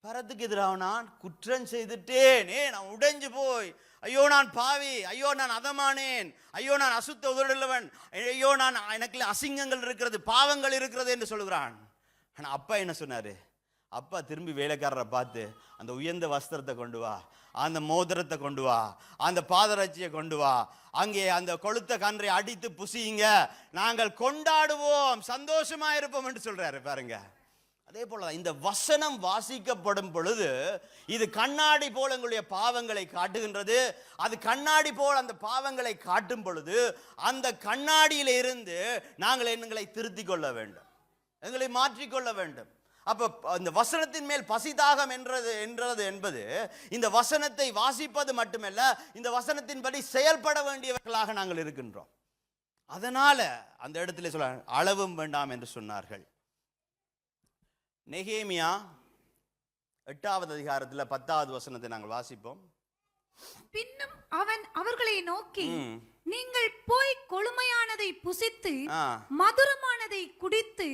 பரத்துக்கு எதிராக நான் குற்றம் செய்துட்டேன், நான் உடைஞ்சு போய், ஐயோ நான் பாவி, ஐயோ நான் அதமானேன், ஐயோ நான் அசுத்த உதடுள்ளவன், ஐயோ நான் எனக்கு அசிங்கங்கள் இருக்கிறது, பாவங்கள் இருக்கிறது என்று சொல்லுகிறான். ஆனா அப்பா என்ன சொன்னாரு, அப்பா திரும்பி வேலைக்காரரை பார்த்து, அந்த உயர்ந்த வஸ்திரத்தை கொண்டு வா, அந்த மோதிரத்தை கொண்டு வா, அந்த பாதரட்சியை கொண்டு வா, அங்கே அந்த கொளுத்த கன்றை அடித்து புசியுங்க, நாங்கள் கொண்டாடுவோம், சந்தோஷமா இருப்போம் என்று சொல்றாரு. பாருங்க, அதே போல இந்த வசனம் வாசிக்கப்படும் பொழுது இது கண்ணாடி போல எங்களுடைய பாவங்களை காட்டுகின்றது. அது கண்ணாடி போல் அந்த பாவங்களை காட்டும் பொழுது அந்த கண்ணாடியில இருந்து நாங்கள் எங்களை திருத்திக் கொள்ள வேண்டும், எங்களை மாற்றிக்கொள்ள வேண்டும். அப்ப இந்த வசனத்தின் மேல் பசிதாகம் என்றது என்பது இந்த வசனத்தை வாசிப்பது மட்டுமல்ல, இந்த வசனத்தின்படி செயல்பட வேண்டியவர்களாக நாங்கள் இருக்கின்றோம். அதனால அந்த இடத்துல சொல்ல, அளவும் வேண்டாம் என்று சொன்னார்கள். நெகேமியா 8வது அதிகாரத்தில் 10வது வசனத்தை நாங்கள் வாசிப்போம். பின்னும் அவன் அவர்களை நோக்கி, நீங்கள் போய் கொழுமையானதை புசித்து மதுரமானதை குடித்து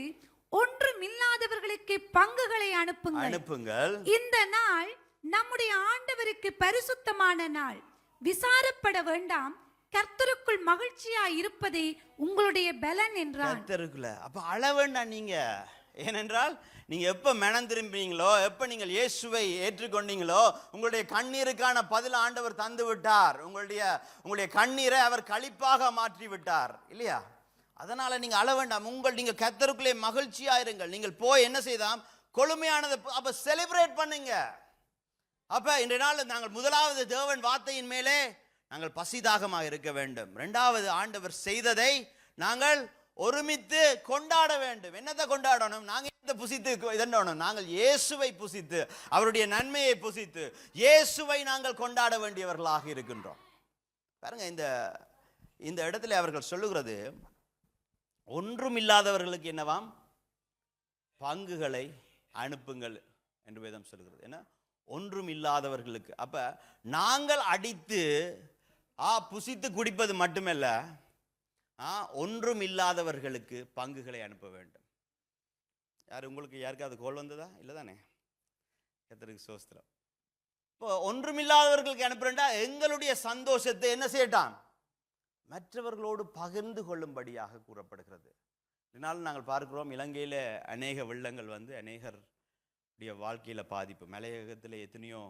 ஒன்றுமில்லாதவர்களுக்கு பங்குகளை அனுப்புங்கள். இந்த நாள் நம்முடைய ஆண்டவருக்கு பரிசுத்தமான நாள், விசாரப்பட வேண்டாம், கர்த்தருக்குள் மகிழ்ச்சியா இருப்பதே உங்களுடைய பலன் என்றார். கர்த்தருக்குள்ள அப்ப அள வேண்டாம் நீங்க. ஏனென்றால் நீங்க எப்ப மனம் திரும்பினீங்களோ, எப்ப நீங்கள் இயேசுவை ஏற்றுக்கொண்டீங்களோ, உங்களுடைய கண்ணீருக்கான பதில் ஆண்டவர் தந்து விட்டார். உங்களுடைய கண்ணீரை அவர் களிப்பாக மாற்றி விட்டார், இல்லையா? அதனால நீங்க அழ வேண்டாம். நீங்க கர்த்தருக்குள்ளே மகிழ்ச்சியா இருங்கள். நீங்கள் போய் என்ன செய்தாம், கொழுமையானதை அப்ப செலிப்ரேட் பண்ணுங்க. அப்ப இன்றைய நாள் நாங்கள் முதலாவது தேவன் வார்த்தையின் மேலே நாங்கள் பசிதாகமாக இருக்க வேண்டும். 2வது ஆண்டவர் செய்ததை நாங்கள் ஒருமித்து கொண்டாட வேண்டும். என்னத்தை கொண்டாடணும்? நாங்கள் என்னத்தை புசித்து இதண்டணும்? நாங்கள் இயேசுவை புசித்து, அவருடைய நன்மையை புசித்து, இயேசுவை நாங்கள் கொண்டாட வேண்டியவர்களாக இருக்கின்றோம். பாருங்க, இந்த இடத்துல அவர்கள் சொல்லுகிறது, ஒன்றும் இல்லாதவர்களுக்கு என்னவாம்? பங்குகளை அனுப்புங்கள் என்று வேதம் சொல்கிறது. என்ன? ஒன்றும் இல்லாதவர்களுக்கு. அப்ப நாங்கள் அடித்து புசித்து குடிப்பது மட்டுமல்ல, ஒன்றும் இல்லாதவர்களுக்கு பங்குகளை அனுப்ப வேண்டும். உங்களுக்கு யாருக்காவது கோல் வந்ததா? இல்லை தானே? கர்த்தருக்கு ஸ்தோத்திரம். இப்போ ஒன்றுமில்லாதவர்களுக்கு அனுப்புறேன்டா, எங்களுடைய சந்தோஷத்தை என்ன செய்யட்டான்? மற்றவர்களோடு பகிர்ந்து கொள்ளும்படியாக கூறப்படுகிறது. இதனால் நாங்கள் பார்க்கிறோம், இலங்கையில் அநேக வெள்ளங்கள் வந்து அநேகருடைய வாழ்க்கையில் பாதிப்பு. மலையகத்தில் எத்தனையோ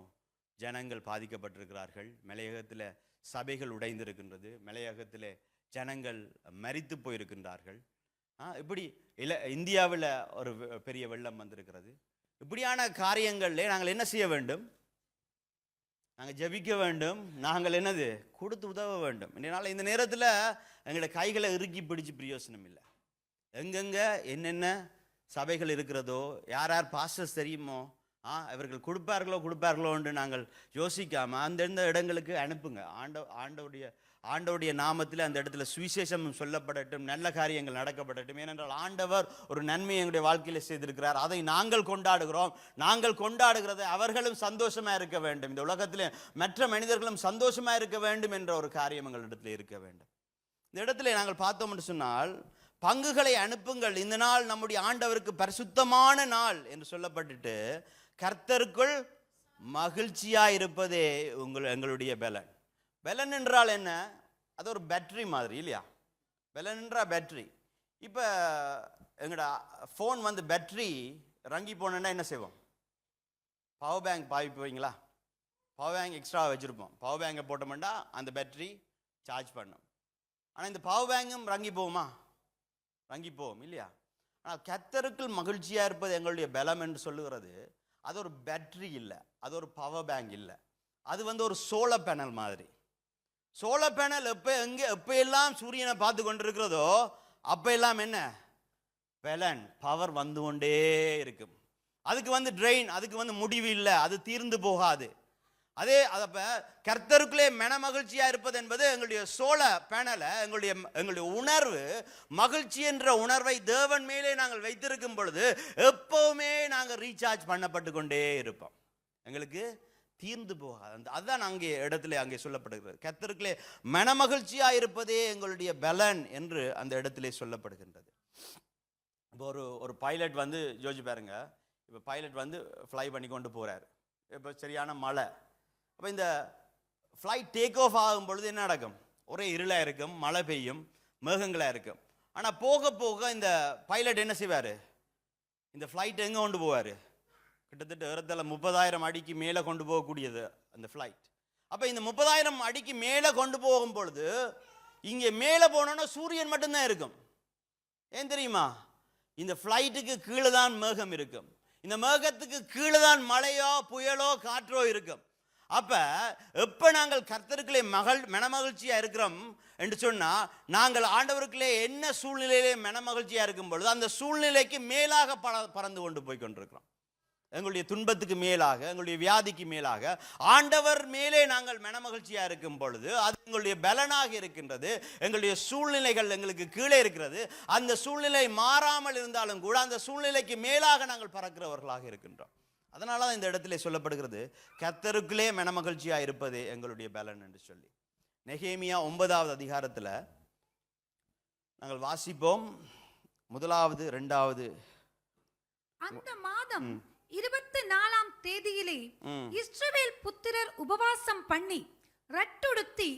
ஜனங்கள் பாதிக்கப்பட்டிருக்கிறார்கள். மலையகத்தில் சபைகள் உடைந்திருக்கின்றது. மலையகத்தில் ஜனங்கள் மரித்து போயிருக்கின்றார்கள். இப்படி இந்தியாவில் ஒரு பெரிய வெள்ளம் வந்திருக்கிறது. இப்படியான காரியங்களில் நாங்கள் என்ன செய்ய வேண்டும்? நாங்கள் ஜெபிக்க வேண்டும். நாங்கள் என்னது? கொடுத்து உதவ வேண்டும். இதனால் இந்த நேரத்தில் எங்களோட கைகளை இறுக்கி பிடிச்சு பிரயோசனம் இல்லை. எங்கெங்கே என்னென்ன சபைகள் இருக்கிறதோ, யார் யார் பாஸ்டர்ஸ் தெரியுமோ, இவர்கள் கொடுப்பார்களோன்னு நாங்கள் யோசிக்காமல் அந்தந்த இடங்களுக்கு அனுப்புங்க. ஆண்டவருடைய நாமத்தில் அந்த இடத்துல சுவிசேஷம் சொல்லப்படட்டும், நல்ல காரியங்கள் நடக்கப்படட்டும். ஏனென்றால் ஆண்டவர் ஒரு நன்மை எங்களுடைய வாழ்க்கையில் செய்திருக்கிறார். அதை நாங்கள் கொண்டாடுகிறோம். நாங்கள் கொண்டாடுகிறதை அவர்களும் சந்தோஷமாக இருக்க வேண்டும். இந்த உலகத்தில் மற்ற மனிதர்களும் சந்தோஷமாக இருக்க வேண்டும் என்ற ஒரு காரியம் எங்களிடத்தில் இருக்க வேண்டும். இந்த இடத்துல நாங்கள் பார்த்தோம் என்று சொன்னால், பங்குகளை அனுப்புங்கள், இந்த நாள் நம்முடைய ஆண்டவருக்கு பரிசுத்தமான நாள் என்று சொல்லப்பட்டுட்டு, கர்த்தருக்குள் மகிழ்ச்சியாக இருப்பதே எங்களுடைய பலன். பலன் என்றால் என்ன? அது ஒரு பேட்டரி மாதிரி இல்லையா? பலன் என்றால் பேட்டரி. இப்போ எங்களோட ஃபோன் வந்து பேட்டரி ரங்கி போனேன்னா என்ன செய்வோம்? பவர் பேங்க் பாவிப்பீங்களா? பவர் பேங்க் எக்ஸ்ட்ரா வச்சுருப்போம். பவர் பேங்கை போட்டோம்னா அந்த பேட்டரி சார்ஜ் பண்ணும். ஆனால் இந்த பவர் பேங்கும் ரங்கி போகுமா? ரங்கி போகும் இல்லையா? ஆனால் கர்த்தருக்குள் மகிழ்ச்சியாக இருப்பது எங்களுடைய பலம் என்று சொல்லுகிறது. அது ஒரு பேட்டரி இல்லை, அது ஒரு பவர் பேங்க் இல்லை, அது வந்து ஒரு சோலார் பேனல் மாதிரி. சோலார் பேனல் எப்போ எல்லாம் சூரியனை பார்த்து கொண்டிருக்கிறதோ அப்போ எல்லாம் என்ன? பலன், பவர் வந்து கொண்டே இருக்கும். அதுக்கு வந்து ட்ரெயின், அதுக்கு வந்து முடிவு இல்லை, அது தீர்ந்து போகாது. அப்ப கர்த்தருக்குள்ளே மன மகிழ்ச்சியா இருப்பது என்பது எங்களுடைய சோலார் பேனலை, எங்களுடைய உணர்வு, மகிழ்ச்சி என்ற உணர்வை தேவன் மேலே நாங்கள் வைத்திருக்கும் பொழுது எப்பவுமே நாங்கள் ரீசார்ஜ் பண்ணப்பட்டு கொண்டே இருப்போம். எங்களுக்கு தீர்ந்து போகாது. அதுதான் அங்கே சொல்லப்படுகிறது. கர்த்தருக்குள்ளே மன மகிழ்ச்சியா இருப்பதே எங்களுடைய பலன் என்று அந்த இடத்திலே சொல்லப்படுகின்றது. இப்போ ஒரு பைலட் வந்து யோசிச்சு பாருங்க. இப்போ பைலட் வந்து ஃப்ளை பண்ணி கொண்டு போறாரு. இப்போ சரியான மழை. அப்போ இந்த ஃப்ளைட் டேக் ஆஃப் ஆகும் பொழுது என்ன நடக்கும்? ஒரே இருளாக இருக்கும், மழை பெய்யும், மேகங்களாக இருக்கும். ஆனால் போக போக இந்த பைலட் என்ன செய்வார்? இந்த ஃப்ளைட் எங்கே கொண்டு போவார்? கிட்டத்தட்ட ஏறத்தாழ 30,000 அடிக்கு மேலே கொண்டு போகக்கூடியது அந்த ஃப்ளைட். அப்போ இந்த 30,000 அடிக்கு மேலே கொண்டு போகும் பொழுது இங்கே மேலே போனோன்னா சூரியன் மட்டும்தான் இருக்கும். ஏன் தெரியுமா? இந்த ஃப்ளைட்டுக்கு கீழே தான் மேகம் இருக்கும். இந்த மேகத்துக்கு கீழே தான் மழையோ புயலோ காற்றோ இருக்கும். அப்ப எப்ப நாங்கள் கர்த்தருக்குள்ளே மனமகிழ்ச்சியா இருக்கிறோம் என்று சொன்னா, நாங்கள் ஆண்டவருக்குள்ளே என்ன சூழ்நிலையிலே மனமகிழ்ச்சியா இருக்கும் பொழுது அந்த சூழ்நிலைக்கு மேலாக பறந்து கொண்டு போய் கொண்டிருக்கிறோம். எங்களுடைய துன்பத்துக்கு மேலாக, எங்களுடைய வியாதிக்கு மேலாக ஆண்டவர் மேலே நாங்கள் மனமகிழ்ச்சியா இருக்கும் பொழுது அது எங்களுடைய பலனாக இருக்கின்றது. எங்களுடைய சூழ்நிலைகள் எங்களுக்கு கீழே இருக்கிறது. அந்த சூழ்நிலை மாறாமல் இருந்தாலும் கூட அந்த சூழ்நிலைக்கு மேலாக நாங்கள் பறக்கிறவர்களாக இருக்கின்றோம். அதனால தான் இந்த இடத்துல சொல்லப்படுகிறது, கர்த்தருக்குள்ளே மனமகிழ்ச்சியா இருப்பது எங்களுடைய பலன் என்று சொல்லி. நெகேமியா 9வது அதிகாரத்தில் நாங்கள் வாசிப்போம். 1வது 2வது. அந்த மாதம் 24ஆம் தேதியிலே இஸ்ரவேல் புத்திரர் உபவாசம் பண்ணி ரட்டுடுத்தி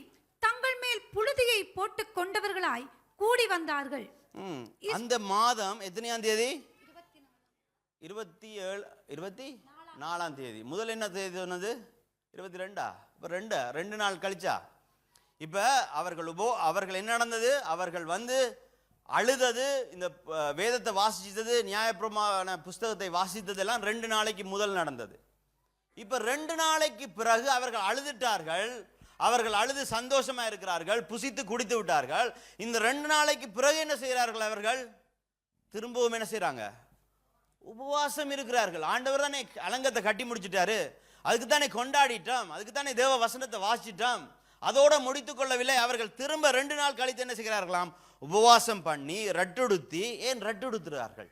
தங்கள் மேல் புழுதியை போட்டுக் கொண்டவர்களாய் கூடி வந்தார்கள். அந்த மாதம் எத்தனையாம் தேதி? 24ஆம் தேதி. முதல் என்ன தேதி சொன்னது? 22. இப்போ 2 நாள் கழிச்சா. இப்போ அவர்கள் என்ன நடந்தது? அவர்கள் வந்து அழுதது, இந்த வேதத்தை வாசித்தது, நியாயப்பிரமாண புஸ்தகத்தை வாசித்ததெல்லாம் 2 நாளைக்கு முதல் நடந்தது. இப்போ 2 நாளைக்கு பிறகு அவர்கள் அழுதுட்டார்கள். அவர்கள் அழுது சந்தோஷமா இருக்கிறார்கள், புசித்து குடித்து விட்டார்கள். இந்த 2 நாளைக்கு பிறகு என்ன செய்கிறார்கள்? அவர்கள் திரும்பவும் என்ன செய்றாங்க? உபவாசம் இருக்கிறார்கள். ஆண்டவர் தானே அலங்கத்தை கட்டி முடிச்சிட்டாரு, அதுக்கு தானே கொண்டாடிட்டோம், அதுக்கு தானே தேவ வசனத்தை வாசிட்டோம். அதோட முடித்துக் கொள்ளவில்லை. அவர்கள் திரும்ப 2 நாள் கழித்து என்ன செய்கிறார்களாம்? உபவாசம் பண்ணி ரட்டுடுத்தி. ஏன் ரட்டுடுத்துறார்கள்?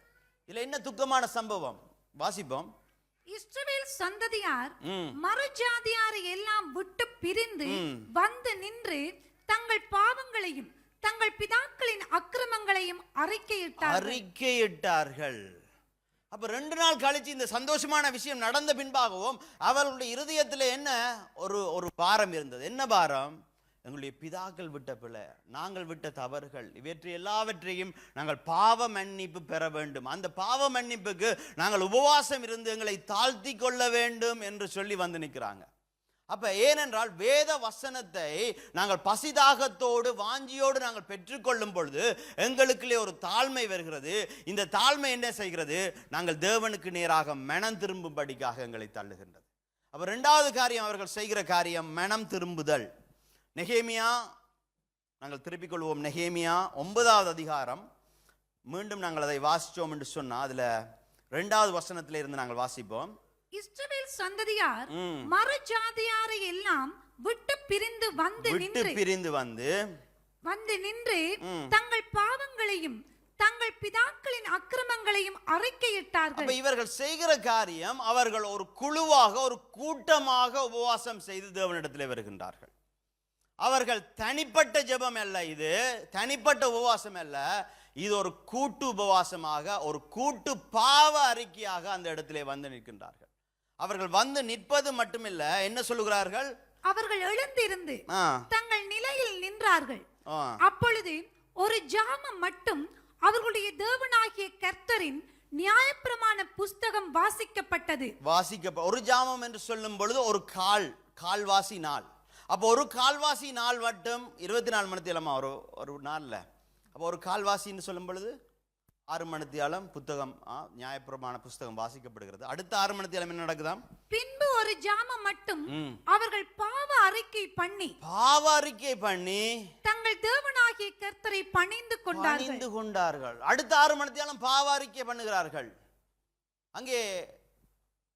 இதுல என்ன துக்கமான சம்பவம்? வாசிப்போம். இஸ்ரவேல் சந்ததியார் மறுஜாதியாரை எல்லாம் விட்டு பிரிந்து வந்து நின்று தங்கள் பாவங்களையும் தங்கள் பிதாக்களின் அக்கிரமங்களையும் அறிக்கையிட்டார்கள். அப்ப 2 நாள் கழிச்சு இந்த சந்தோஷமான விஷயம் நடந்த பின்பாகவும் அவர்களுடைய இருதயத்தில் என்ன ஒரு பாரம் இருந்தது. என்ன பாரம்? எங்களுடைய பிதாக்கள் விட்ட பிழை, நாங்கள் விட்ட தவறுகள், இவற்றை எல்லாவற்றையும் நாங்கள் பாவ மன்னிப்பு பெற வேண்டும். அந்த பாவ மன்னிப்புக்கு நாங்கள் உபவாசம் இருந்து எங்களை தாழ்த்தி கொள்ள வேண்டும் என்று சொல்லி வந்து நிற்கிறாங்க. அப்ப ஏனென்றால் வேத வசனத்தை நாங்கள் பசிதாகத்தோடு வாஞ்சியோடு நாங்கள் பெற்றுக்கொள்ளும் பொழுது எங்களுக்குள்ளே ஒரு தாழ்மை வருகிறது. இந்த தாழ்மை என்ன செய்கிறது? நாங்கள் தேவனுக்கு நேராக மனம் திரும்பும்படிக்காக எங்களை தள்ளுகின்றது. அப்ப 2வது காரியம் அவர்கள் செய்கிற காரியம் மனம் திரும்புதல். நெகேமியா, நாங்கள் திருப்பிக் கொள்வோம். நெகேமியா 9வது அதிகாரம். மீண்டும் நாங்கள் அதை வாசிச்சோம் என்று சொன்னா அதுல 2வது வசனத்தில இருந்து நாங்கள் வாசிப்போம். இஸ்ரவேல் சந்ததியார் மறுஜாதியாரை எல்லாம் விட்டு பிரிந்து வந்து நின்று தங்கள் பாவங்களையும் தங்கள் பிதாக்களின் அக்கிரமங்களையும் அறிக்கையிட்டார்கள். இவர்கள் செய்கிற காரியம், அவர்கள் ஒரு குழுவாக ஒரு கூட்டமாக உபவாசம் செய்து தேவனிடத்திலே வருகின்றார்கள். அவர்கள் தனிப்பட்ட ஜெபம் அல்ல, இது தனிப்பட்ட உபவாசம் அல்ல, இது ஒரு கூட்டு உபவாசமாக ஒரு கூட்டு பாவ அறிக்கையாக அந்த இடத்திலே வந்து நிற்கின்றார்கள். அவர்கள் வந்து நிற்பது மட்டுமில்ல, என்ன சொல்லுகிறார்கள்? அவர்கள் எழுந்திருந்து தங்கள் நிலையில் நின்றார்கள். அப்பொழுது ஒரு ஜாமம் மட்டும் அவர்களுடைய தேவனாகிய கர்த்தரின் நியாயப்பிரமாண புஸ்தகம் வாசிக்கப்பட்டது. ஒரு ஜாமம் என்று சொல்லும் பொழுது ஒரு கால்வாசி நாள். அப்போ ஒரு கால்வாசி நாள் மட்டும் 24 மணித்தியாலமா ஒரு நாள்ல. அப்போ ஒரு கால்வாசின்னு சொல்லும் பொழுது 6 மணித்தியாலம் புத்தகம், நியாயப்பிரமாண புஸ்தகம் வாசிக்கப்படுகிறது. அடுத்த 6 மணித்தியாலம் என்ன நடக்குதாம்? பின்பு ஒரு ஜாமம் மட்டும் அவர்கள் பாவ அறிக்கை பண்ணி தங்கள் தேவனாகிய கர்த்தரை பணிந்து கொண்டார்கள். அடுத்த 6 மணித்தியாலம் பாவ அறிக்கை பண்ணுகிறார்கள். அங்கே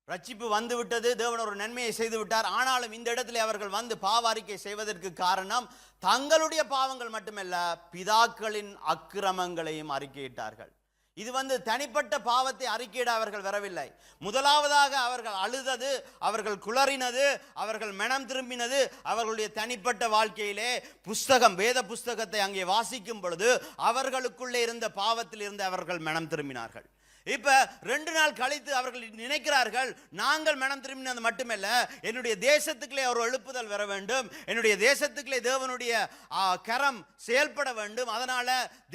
ரட்சிப்பு வந்து விட்டது, தேவன் ஒரு நன்மையை செய்து விட்டார். ஆனாலும் இந்த இடத்துல அவர்கள் வந்து பாவ அறிக்கை செய்வதற்கு காரணம் தங்களுடைய பாவங்கள் மட்டுமல்ல, பிதாக்களின் அக்கிரமங்களையும் அறிக்கையிட்டார்கள். இது தனிப்பட்ட பாவத்தை அறிக்கையிட அவர்கள் வரவில்லை. முதலாவதாக அவர்கள் அழுதது, அவர்கள் குளறினது, அவர்கள் மனம் திரும்பினது அவர்களுடைய தனிப்பட்ட வாழ்க்கையிலே வேத புஸ்தகத்தை அங்கே வாசிக்கும் பொழுது அவர்களுக்குள்ளே இருந்த பாவத்தில் இருந்து அவர்கள் மனம் திரும்பினார்கள். இப்ப 2 நாள் கழித்து அவர்கள் நினைக்கிறார்கள், நாங்கள் மனம் திரும்பினது மட்டுமல்ல, என்னுடைய தேசத்துக்குள்ளே ஒரு எழுப்புதல் வர வேண்டும், என்னுடைய தேசத்துக்குள்ளே தேவனுடைய கரம் செயல்பட வேண்டும். அதனால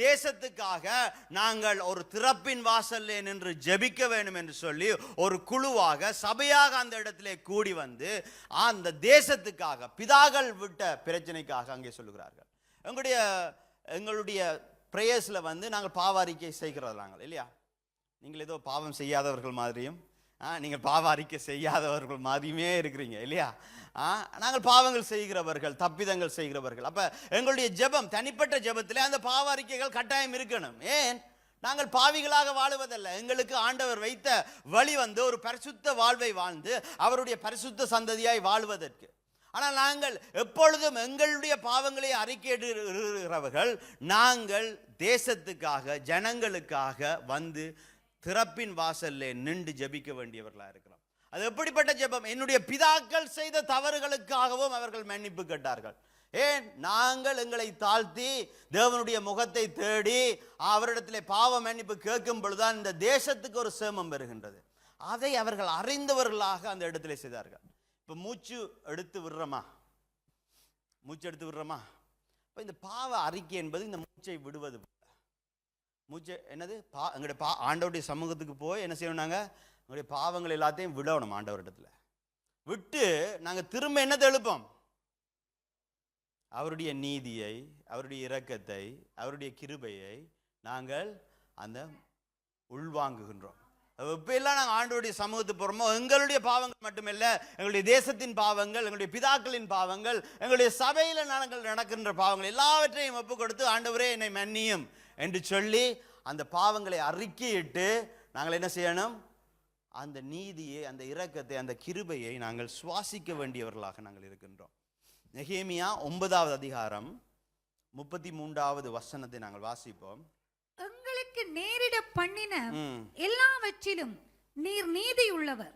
தேசத்துக்காக நாங்கள் ஒரு திறப்பின் வாசல்ல நின்று ஜெபிக்க வேண்டும் என்று சொல்லி ஒரு குழுவாக சபையாக அந்த இடத்திலே கூடி வந்து அந்த தேசத்துக்காக பிதாக்கள் விட்ட பிரச்சனைக்காக அங்கே சொல்லுகிறார்கள். எங்களுடைய பிரேயர்ஸ்ல நாங்கள் பாவ அறிக்கை செய்கிறோம் இல்லையா? நீங்கள் ஏதோ பாவம் செய்யாதவர்கள் மாதிரியும் நீங்கள் பாவ அறிக்கை செய்யாதவர்கள் மாதிரியுமே இருக்கிறீங்க இல்லையா? நாங்கள் பாவங்கள் செய்கிறவர்கள், தப்பிதங்கள் செய்கிறவர்கள். அப்ப எங்களுடைய ஜெபம், தனிப்பட்ட ஜெபத்தில் அந்த பாவ அறிக்கைகள் கட்டாயம் இருக்கணும். ஏன்? நாங்கள் பாவிகளாக வாழுவதல்ல, எங்களுக்கு ஆண்டவர் வைத்த வழி ஒரு பரிசுத்த வாழ்வை வாழ்ந்து அவருடைய பரிசுத்த சந்ததியாய் வாழ்வதற்கு. ஆனால் நாங்கள் எப்பொழுதும் எங்களுடைய பாவங்களை அறிக்கையிடுகிறவர்கள், நாங்கள் தேசத்துக்காக ஜனங்களுக்காக வந்து திறப்பின் வாசல்ல நின்று ஜெபிக்க வேண்டியவர்களா இருக்கிறோம். அது எப்படிப்பட்ட ஜெபம்? என்னுடைய பிதாக்கள் செய்த தவறுகளுக்காகவும் அவர்கள் மன்னிப்பு கேட்டார்கள். ஏன்? நாங்கள் எங்களை தாழ்த்தி தேவனுடைய முகத்தை தேடி அவரிடத்திலே பாவ மன்னிப்பு கேட்கும் பொழுதுதான் இந்த தேசத்துக்கு ஒரு சேமம் வருகின்றது. அதை அவர்கள் அறிந்தவர்களாக அந்த இடத்திலே செய்தார்கள். இப்ப மூச்சு எடுத்து விடுறோமா? இப்ப இந்த பாவ அறிக்கை என்பது இந்த மூச்சை விடுவது. மூச்சை என்னது? எங்களுடைய ஆண்டவருடைய சமூகத்துக்கு போய் என்ன செய்யணும்? நாங்கள் எங்களுடைய பாவங்கள் எல்லாத்தையும் விடணும் ஆண்டவரிடத்துல. விட்டு நாங்கள் திரும்ப என்னத்தை எழுப்போம்? அவருடைய நீதியை, அவருடைய இரக்கத்தை, அவருடைய கிருபையை நாங்கள் அந்த உள்வாங்குகின்றோம். இப்போ எல்லாம் நாங்கள் ஆண்டவருடைய சமூகத்துக்கு போகிறோமோ, எங்களுடைய பாவங்கள் மட்டுமல்ல, எங்களுடைய தேசத்தின் பாவங்கள், எங்களுடைய பிதாக்களின் பாவங்கள், எங்களுடைய சபையில் நாங்கள் நடக்கின்ற பாவங்கள் எல்லாவற்றையும் ஒப்பு கொடுத்து, ஆண்டவரே என்னை மன்னியும் என்று சொல்லி அந்த பாவங்களை அறிக்கையிட்டு நாங்கள் என்ன செய்யணும்? அந்த நீதியை, அந்த இரக்கத்தை, அந்த கிருபையை நாங்கள் சுவாசிக்க வேண்டியவர்களாக நாங்கள் இருக்கின்றோம். நெகேமியா 9வது அதிகாரம் 33வது வசனத்தை நாங்கள் வாசிப்போம். எங்களுக்கு நேரிட பண்ணின எல்லாவற்றிலும் நீர் நீதி உள்ளவர்,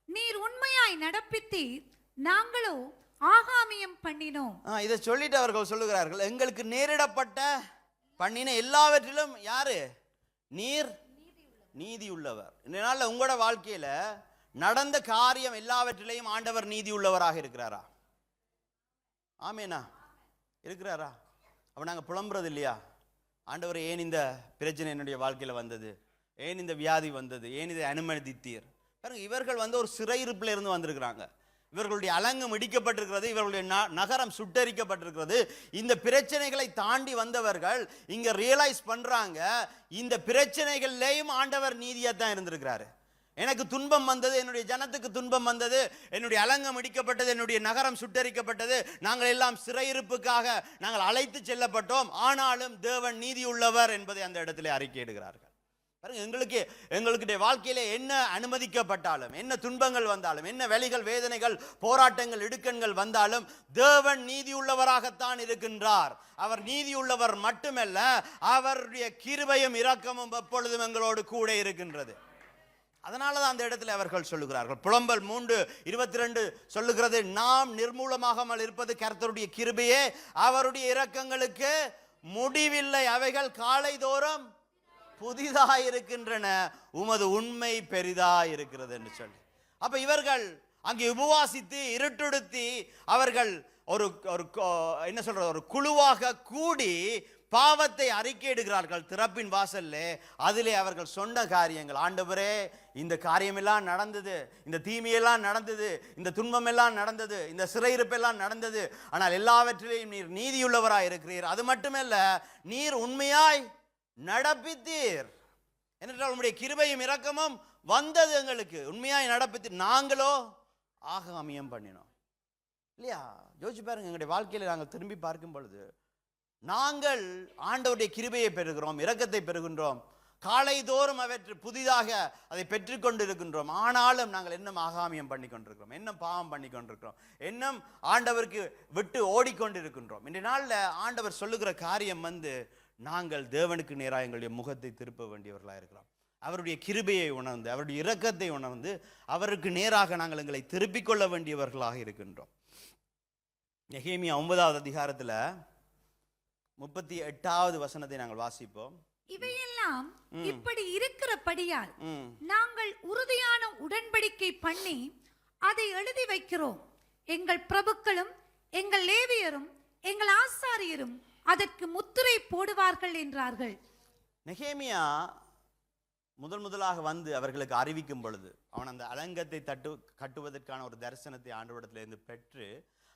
நீர் உண்மையாய் நடப்பித்தீர், நாங்களோ ஆகாமியம் பண்ணினோம். இதை சொல்லிட்டு அவர்கள் சொல்லுகிறார்கள், எங்களுக்கு நேரிடப்பட்ட பண்ணின எல்லாவற்றிலும் யாரு? நீர் நீதி உள்ளவர். இந்த நாளில் உங்களோட வாழ்க்கையில நடந்த காரியம் எல்லாவற்றிலையும் ஆண்டவர் நீதி உள்ளவராக இருக்கிறாரா? ஆமேனா? இருக்கிறாரா? அப்ப நாங்கள் புலம்புறது இல்லையா? ஆண்டவர் ஏன் இந்த பிரச்சனை என்னுடைய வாழ்க்கையில் வந்தது, ஏன் இந்த வியாதி வந்தது, ஏன் இதை அனுமதித்தீர்? பாருங்க, இவர்கள் ஒரு சிறையிருப்பில் இருந்து வந்திருக்கிறாங்க. இவர்களுடைய அலங்கம் இடிக்கப்பட்டிருக்கிறது, இவர்களுடைய நகரம் சுட்டரிக்கப்பட்டிருக்கிறது. இந்த பிரச்சனைகளை தாண்டி வந்தவர்கள் இங்க ரியலைஸ் பண்றாங்க, இந்த பிரச்சனைகள்லேயும் ஆண்டவர் நீதியாத்தான் இருந்திருக்கிறாரு. எனக்கு துன்பம் வந்தது, என்னுடைய ஜனத்துக்கு துன்பம் வந்தது, என்னுடைய அலங்கம் இடிக்கப்பட்டது, என்னுடைய நகரம் சுட்டரிக்கப்பட்டது, நாங்கள் எல்லாம் சிறையிருப்புக்காக நாங்கள் அழைத்து செல்லப்பட்டோம், ஆனாலும் தேவன் நீதி உள்ளவர் என்பதை அந்த இடத்திலே அறிக்கையிடுகிறார்கள். எங்களுடைய வாழ்க்கையில என்ன அனுமதிக்கப்பட்டாலும், என்ன துன்பங்கள் வந்தாலும், என்ன வலிகள், வேதனைகள், போராட்டங்கள், இடுக்கண்கள் வந்தாலும் தேவன் நீதி உள்ளவராகத்தான் இருக்கின்றார். அவர் நீதி உள்ளவர் மட்டுமல்ல, அவருடைய கிருபையும் இரக்கமும் எப்பொழுதும் எங்களோடு கூட இருக்கின்றது. அதனாலதான் அந்த இடத்துல அவர்கள் சொல்லுகிறார்கள். புலம்பல் 3:22 சொல்லுகிறது, நாம் நிர்மூலமாகாமல் இருப்பது கர்த்தருடைய கிருபையே, அவருடைய இரக்கங்களுக்கு முடிவில்லை, அவைகள் காலைதோறும் புதிதாய் இருக்கின்றன, உமது உண்மை பெரிதாய் இருக்கிறது என்று சொல்லி. அப்ப இவர்கள் அங்கே உபவாசித்து இருட்டுடுத்தி அவர்கள் ஒரு என்ன சொல்றது, ஒரு குழுவாக கூடி பாவத்தை அறிக்கையிடுகிறார்கள் திறப்பின் வாசல்ல. அதிலே அவர்கள் சொன்ன காரியங்கள், ஆண்டவரே இந்த காரியமெல்லாம் நடந்தது, இந்த தீமையெல்லாம் நடந்தது, இந்த துன்பம் எல்லாம் நடந்தது, இந்த சிறையிருப்பெல்லாம் நடந்தது, ஆனால் எல்லாவற்றிலையும் நீர் நீதியுள்ளவராய் இருக்கிறீர். அது மட்டுமல்ல, நீர் உண்மையாய் நடப்பித்தீர். என்றால் உம்முடைய கிருபையும் இரக்கமும் வந்தது எங்களுக்கு, உண்மையாய் நடப்பித்தீர், நாங்களோ ஆகாமியம் பண்ணினோம். இல்லையா? யோசிச்சு பாருங்க, எங்களுடைய வாழ்க்கையில நாங்கள் திரும்பி பார்க்கும் பொழுது நாங்கள் ஆண்டவருடைய கிருபையை பெறுகிறோம், இரக்கத்தை பெறுகின்றோம், காலைதோறும் அவற்றை புதிதாக அதை பெற்றுக்கொண்டு இருக்கின்றோம். ஆனாலும் நாங்கள் இன்னும் ஆகாமியம் பண்ணி கொண்டிருக்கிறோம், இன்னும் பாவம் பண்ணி கொண்டிருக்கிறோம், இன்னும் ஆண்டவருக்கு விட்டு ஓடிக்கொண்டிருக்கின்றோம். இந்த நாளில் ஆண்டவர் சொல்லுகிற காரியம் நாங்கள் தேவனுக்கு நேராக எங்களுடைய முகத்தை திருப்ப வேண்டியவர்களாக இருக்கிறோம். அவருடைய கிருபையை உணர்ந்து, அவருடைய இரக்கத்தை உணர்ந்து, அவருக்கு நேராக நாங்கள் எங்களை திருப்பிக் கொள்ள வேண்டியவர்களாக இருக்கின்றோம். நெகேமியா 9வது அதிகாரத்துல 38வது வசனத்தை நாங்கள் வாசிப்போம். இவையெல்லாம் இப்படி இருக்கிறபடியால் நாங்கள் உறுதியான உடன்படிக்கை பண்ணி அதை எழுதி வைக்கிறோம். எங்கள் பிரபுக்களும் எங்கள் லேவியரும் எங்கள் ஆசாரியரும் அதற்கு முத்திரை போடுவார்கள் என்றார்கள். நெகேமியா முதலாக அவர்களுக்கு அறிவிக்கும் பொழுது அவன் அந்த அலங்கத்தை கட்டுவதற்கான ஒரு தரிசனத்தை ஆண்டவரிடத்திலிருந்து பெற்று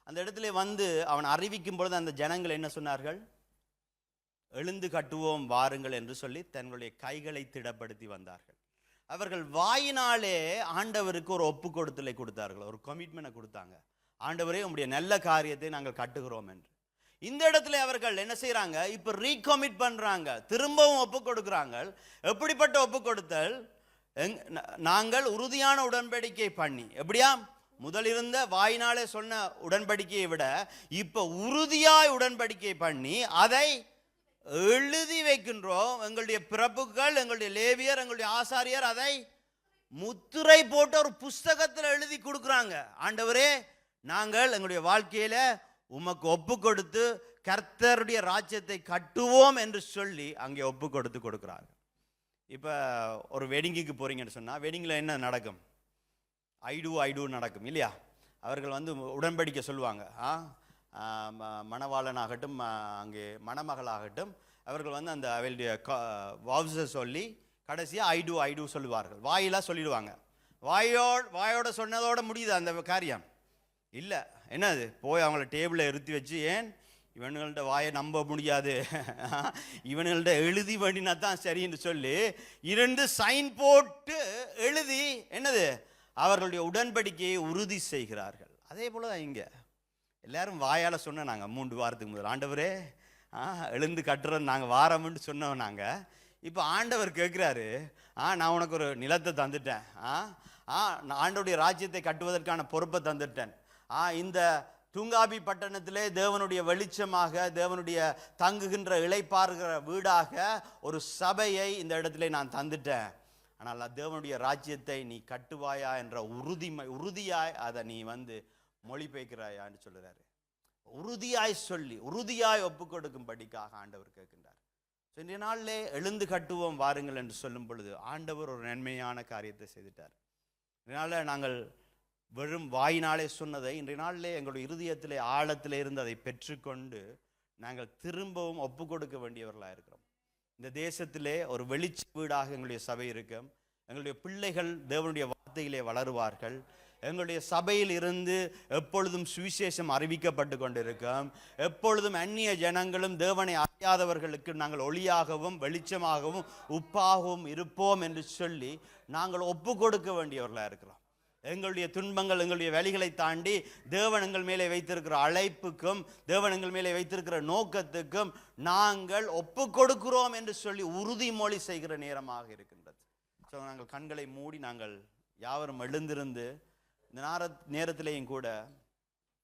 அந்த இடத்துல அவன் அறிவிக்கும் பொழுது அந்த ஜனங்கள் என்ன சொன்னார்கள்? எழுந்து கட்டுவோம் வாருங்கள் என்று சொல்லி தங்களுடைய கைகளை திடப்படுத்தி வந்தார்கள். அவர்கள் வாயினாலே ஆண்டவருக்கு ஒரு ஒப்பு கொடுத்தலை கொடுத்தார்கள், ஒரு கமிட்மெண்ட் கொடுத்தாங்க. ஆண்டவரே உம்முடைய நல்ல காரியத்தை நாங்கள் கட்டுகிறோம் என்று. இந்த இடத்துல அவர்கள் என்ன செய்யறாங்க? இப்ப ரீகமிட் பண்றாங்க, திரும்பவும் ஒப்பு கொடுக்கிறாங்க. எப்படிப்பட்ட ஒப்பு கொடுத்தல்? நாங்கள் உறுதியான உடன்படிக்கை பண்ணி, எப்படியா முதலிருந்த வாயினாலே சொன்ன உடன்படிக்கையை விட இப்ப உறுதியாய் உடன்படிக்கை பண்ணி அதை எழுதி வைக்கின்றோம். எங்களுடைய பிரபுக்கள், எங்களுடைய லேவியர், எங்களுடைய ஆசாரியர் அதை முத்திரை போட்டு ஒரு புஸ்தகத்தில் எழுதி கொடுக்குறாங்க. ஆண்டவரே, நாங்கள் எங்களுடைய வாழ்க்கையில உமக்கு ஒப்பு கொடுத்து கர்த்தருடைய ராஜ்யத்தை கட்டுவோம் என்று சொல்லி அங்கே ஒப்பு கொடுக்கிறாங்க. இப்போ ஒரு வெட்டிங்குக்கு போறீங்கன்னு சொன்னால் வெட்டிங்கில் என்ன நடக்கும்? ஐ டூ நடக்கும் இல்லையா? அவர்கள் உடன்படிக்கை சொல்லுவாங்க. மணவாளனாகட்டும் அங்கே மணமகளாகட்டும் அவர்கள் அந்த அவளுடைய வாவ்ஸை சொல்லி கடைசியாக ஐ டூ சொல்லுவார்கள். வாயிலாக சொல்லிடுவாங்க. வாயோட சொன்னதோட முடியுது அந்த காரியம் இல்லை. என்னது? போய் அவங்கள டேபிளை இருத்தி வச்சு, ஏன் இவனுங்கள்ட்ட வாயை நம்ப முடியாது, இவனுங்கள்ட்ட எழுதி பண்ணினா தான் சரின்னு சொல்லி 2 சைன் போட்டு எழுதி என்னது அவர்களுடைய உடன்படிக்கையை உறுதி செய்கிறார்கள். அதே போல தான் இங்கே எல்லாரும் வாயால் சொன்ன நாங்கள் 3 வாரத்துக்கு முதல், ஆண்டவரே எழுந்து கட்டுறது நாங்கள் வாரம்னு சொன்னோம் நாங்கள். இப்போ ஆண்டவர் கேட்குறாரு, நான் உனக்கு ஒரு நிலத்தை தந்துட்டேன், நான் ஆண்டவருடைய ராஜ்யத்தை கட்டுவதற்கான பொறுப்பை தந்துட்டேன், இந்த துங்காபி பட்டணத்திலே தேவனுடைய வெளிச்சமாக, தேவனுடைய தங்குகின்ற இளைப்பாறுகிற வீடாக ஒரு சபையை இந்த இடத்துல நான் தந்துட்டேன், ஆனால் தேவனுடைய ராஜ்யத்தை நீ கட்டுவாயா என்ற உறுதியாய் அதை நீ மொழிபெயர்க்கிறாயான்னு சொல்லுறாரு. உறுதியாய் சொல்லி உறுதியாய் ஒப்பு கொடுக்கும்படிக்காக ஆண்டவர் கேட்கின்றார். இன்றைய நாளிலே எழுந்து கட்டுவோம் வாருங்கள் என்று சொல்லும் பொழுது ஆண்டவர் ஒரு நன்மையான காரியத்தை செய்துட்டார். இதனால நாங்கள் வெறும் வாயினாலே சொன்னதை இன்றைய நாளிலே எங்களுடைய இருதயத்திலே ஆழத்திலே இருந்து அதை பெற்றுக்கொண்டு நாங்கள் திரும்பவும் ஒப்பு கொடுக்க வேண்டியவர்களாக இருக்கிறோம். இந்த தேசத்திலே ஒரு வெளிச்ச வீடாக எங்களுடைய சபை இருக்கும். எங்களுடைய பிள்ளைகள் தேவனுடைய வார்த்தையிலே வளருவார்கள். எங்களுடைய சபையில் இருந்து எப்பொழுதும் சுவிசேஷம் அறிவிக்கப்பட்டு கொண்டிருக்கும். எப்பொழுதும் அந்நிய ஜனங்களும் தேவனை அறியாதவர்களுக்கு நாங்கள் ஒளியாகவும் வெளிச்சமாகவும் உப்பாகவும் இருப்போம் என்று சொல்லி நாங்கள் ஒப்பு கொடுக்க வேண்டியவர்களாக இருக்கிறோம். எங்களுடைய துன்பங்கள், எங்களுடைய வழிகளை தாண்டி தேவன் எங்கள் மேலே வைத்திருக்கிற அழைப்புக்கும், தேவன் எங்கள் மேலே வைத்திருக்கிற நோக்கத்துக்கும் நாங்கள் ஒப்பு கொடுக்கிறோம் என்று சொல்லி உறுதிமொழி செய்கிற நேரமாக இருக்கின்றது. ஸோ நாங்கள் கண்களை மூடி நாங்கள் யாவரும் எழுந்திருந்து இந்த நேரத்திலேயும் கூட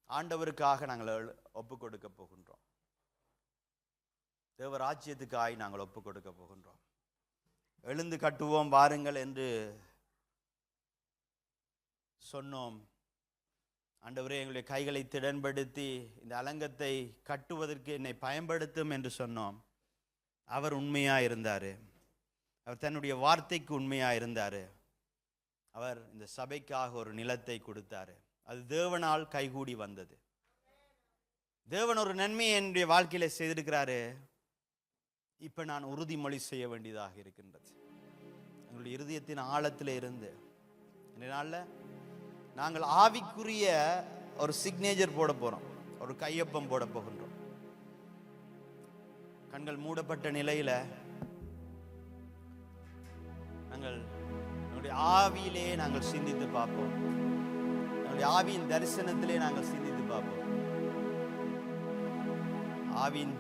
ஆண்டவருக்காக நாங்கள் ஒப்பு கொடுக்க போகின்றோம். தேவ ராஜ்யத்துக்காய் நாங்கள் ஒப்பு கொடுக்க போகின்றோம். எழுந்து கட்டுவோம் வாருங்கள் என்று சொன்னோம். ஆண்டவரே, எங்களுடைய கைகளை திடன்படுத்தி இந்த அலங்கத்தை கட்டுவதற்கு என்னை பயன்படுத்தும் என்று சொன்னோம். அவர் உண்மையாக இருந்தார். அவர் தன்னுடைய வார்த்தைக்கு உண்மையாக இருந்தார். அவர் இந்த சபைக்காக ஒரு நிலத்தை கொடுத்தார். அது தேவனால் கைகூடி வந்தது. தேவன் ஒரு நன்மையை என்னுடைய வாழ்க்கையில செய்திருக்கிறாரு. இப்ப நான் உறுதிமொழி செய்ய வேண்டியதாக இருக்கின்றது. எங்களுடைய இருதயத்தின் ஆழத்தில் இருந்து இதனால நாங்கள் ஆவிக்குரிய ஒரு சிக்னேச்சர் போட போறோம், ஒரு கையொப்பம் போட போகின்றோம். கண்கள் மூடப்பட்ட நிலையில நாங்கள் ஆவியிலே நாங்கள் சிந்தித்து பார்ப்போம். நம்முடைய ஆவியின் தரிசனத்திலே நாங்கள் சிந்தித்து பார்ப்போம். ஆவியின்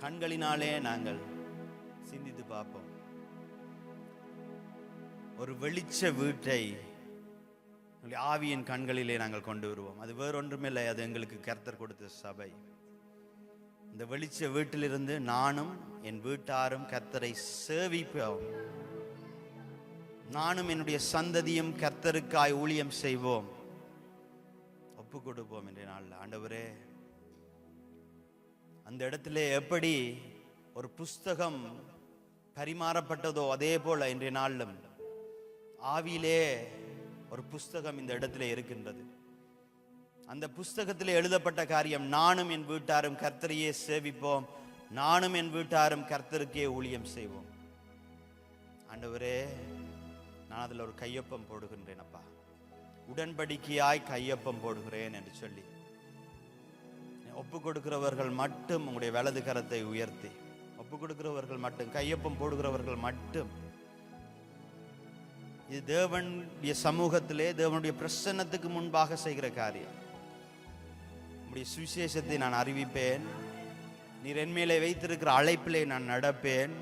கண்களினாலே நாங்கள் சிந்தித்து பார்ப்போம். ஒரு வெளிச்ச வீட்டை ஆவியின் கண்களிலே நாங்கள் கொண்டு வருவோம். அது வேறொன்றுமில்லை, அது எங்களுக்கு கர்த்தர் கொடுத்த சபை. இந்த வெளிச்ச வீட்டிலிருந்து நானும் என் வீட்டாரும் கர்த்தரை சேவிப்போம். நானும் என்னுடைய சந்ததியும் கர்த்தருக்காய் ஊழியம் செய்வோம், ஒப்பு கொடுப்போம் என்ற நாளில். ஆண்டவரே, அந்த இடத்திலே எப்படி ஒரு புஸ்தகம் பரிமாறப்பட்டதோ அதே போல இன்றைய நாளிலும் ஆவியிலே ஒரு புஸ்தகம் இந்த இடத்திலே இருக்கின்றது. அந்த புஸ்தகத்திலே எழுதப்பட்ட காரியம், நானும் என் வீட்டாரும் கர்த்தரையே சேவிப்போம், நானும் என் வீட்டாரும் கர்த்தருக்கே ஊழியம் செய்வோம். ஆண்டவரே, நான் அதில் ஒரு கையொப்பம் போடுகின்றேன் அப்பா, உடன்படிக்கையாய் கையொப்பம் போடுகிறேன் என்று சொல்லி ஒப்பு கொடுக்கிறவர்கள் மட்டும் உங்களுடைய வலது கரத்தை உயர்த்தி, ஒப்பு கொடுக்கிறவர்கள் மட்டும், கையொப்பம் போடுகிறவர்கள் மட்டும். இது தேவனுடைய சமூகத்திலே தேவனுடைய பிரசன்னத்துக்கு முன்பாக செய்கிற காரியம். உங்களுடைய சுவிசேஷத்தை நான் அறிவிப்பேன், நீர் என் மேலே வைத்திருக்கிற அழைப்பிலே நான் நடப்பேன்.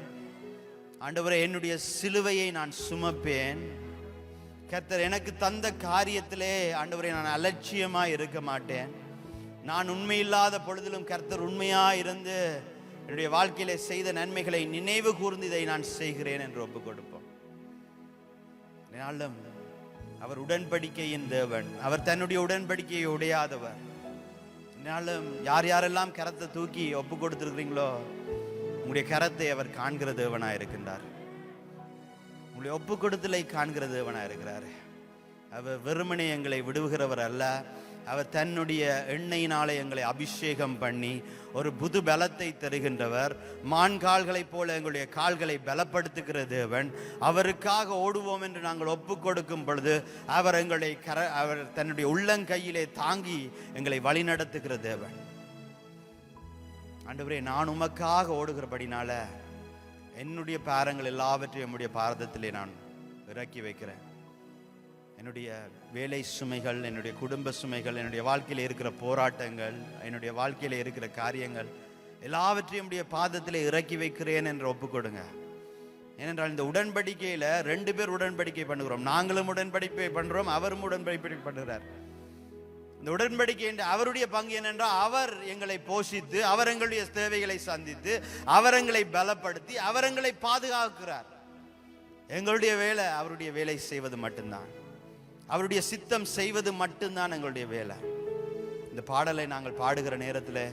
ஆண்டவரே, என்னுடைய சிலுவையை நான் சுமப்பேன். கர்த்தர் எனக்கு தந்த காரியத்திலே ஆண்டவரே நான் அலட்சியமாய் இருக்க மாட்டேன். நான் உண்மையில்லாத பொழுதிலும் கர்த்தர் உண்மையாய் இருந்து என்னுடைய வாழ்க்கையிலே செய்த நன்மைகளை நினைவு கூர்ந்து இதை நான் செய்கிறேன் என்று ஒப்பு கொடுப்போம். அவர் உடன்படிக்கையின் தேவன், அவர் தன்னுடைய உடன்படிக்கையை உடையாதவர். யார் யாரெல்லாம் கரத்தை தூக்கி ஒப்பு கொடுத்திருக்கிறீங்களோ, உங்களுடைய கரத்தை அவர் காண்கிற தேவனாய் இருக்கின்றார். உங்களுடைய ஒப்பு கொடுத்தலை காண்கிற தேவனாய் இருக்கிறார். அவர் வெறுமனே எங்களை விடுவுகிறவர் அல்ல, அவர் தன்னுடைய எண்ணெயினாலே எங்களை அபிஷேகம் பண்ணி ஒரு புது பலத்தை தருகின்றவர். மான் கால்களைப் போல எங்களுடைய கால்களை பலப்படுத்துகிற தேவன். அவருக்காக ஓடுவோம் என்று நாங்கள் ஒப்பு கொடுக்கும் பொழுது அவர் அவர் தன்னுடைய உள்ளங்கையிலே தாங்கி எங்களை வழிநடத்துகிற தேவன். ஆண்டவரே, நான் உமக்காக ஓடுகிறபடினால என்னுடைய பாரங்கள் எல்லாவற்றையும் என்னுடைய பாரதத்திலே நான் இறக்கி வைக்கிறேன். என்னுடைய வேலை சுமைகள், என்னுடைய குடும்ப சுமைகள், என்னுடைய வாழ்க்கையில் இருக்கிற போராட்டங்கள், என்னுடைய வாழ்க்கையில் இருக்கிற காரியங்கள் எல்லாவற்றையும் உடைய பாதத்திலே இறக்கி வைக்கிறேன் என்று ஒப்புக்கொடுங்க. ஏனென்றால் இந்த உடன்படிக்கையில் 2 பேர் உடன்படிக்கை பண்ணுகிறோம். நாங்களும் உடன்படிக்கை பண்ணுறோம், அவரும் உடன்படிக்கை பண்ணுகிறார். இந்த உடன்படிக்கை என்று அவருடைய பங்கு என்னென்றால், அவர் எங்களை போஷித்து, அவர் எங்களுடைய தேவைகளை சந்தித்து, அவர் எங்களை பலப்படுத்தி, அவர் எங்களை பாதுகாக்கிறார். எங்களுடைய வேலை அவருடைய வேலை செய்வது மட்டும்தான், அவருடைய சித்தம் செய்வது மட்டும்தான் எங்களுடைய வேலை. இந்த பாடலை நாங்கள் பாடுகிற நேரத்தில்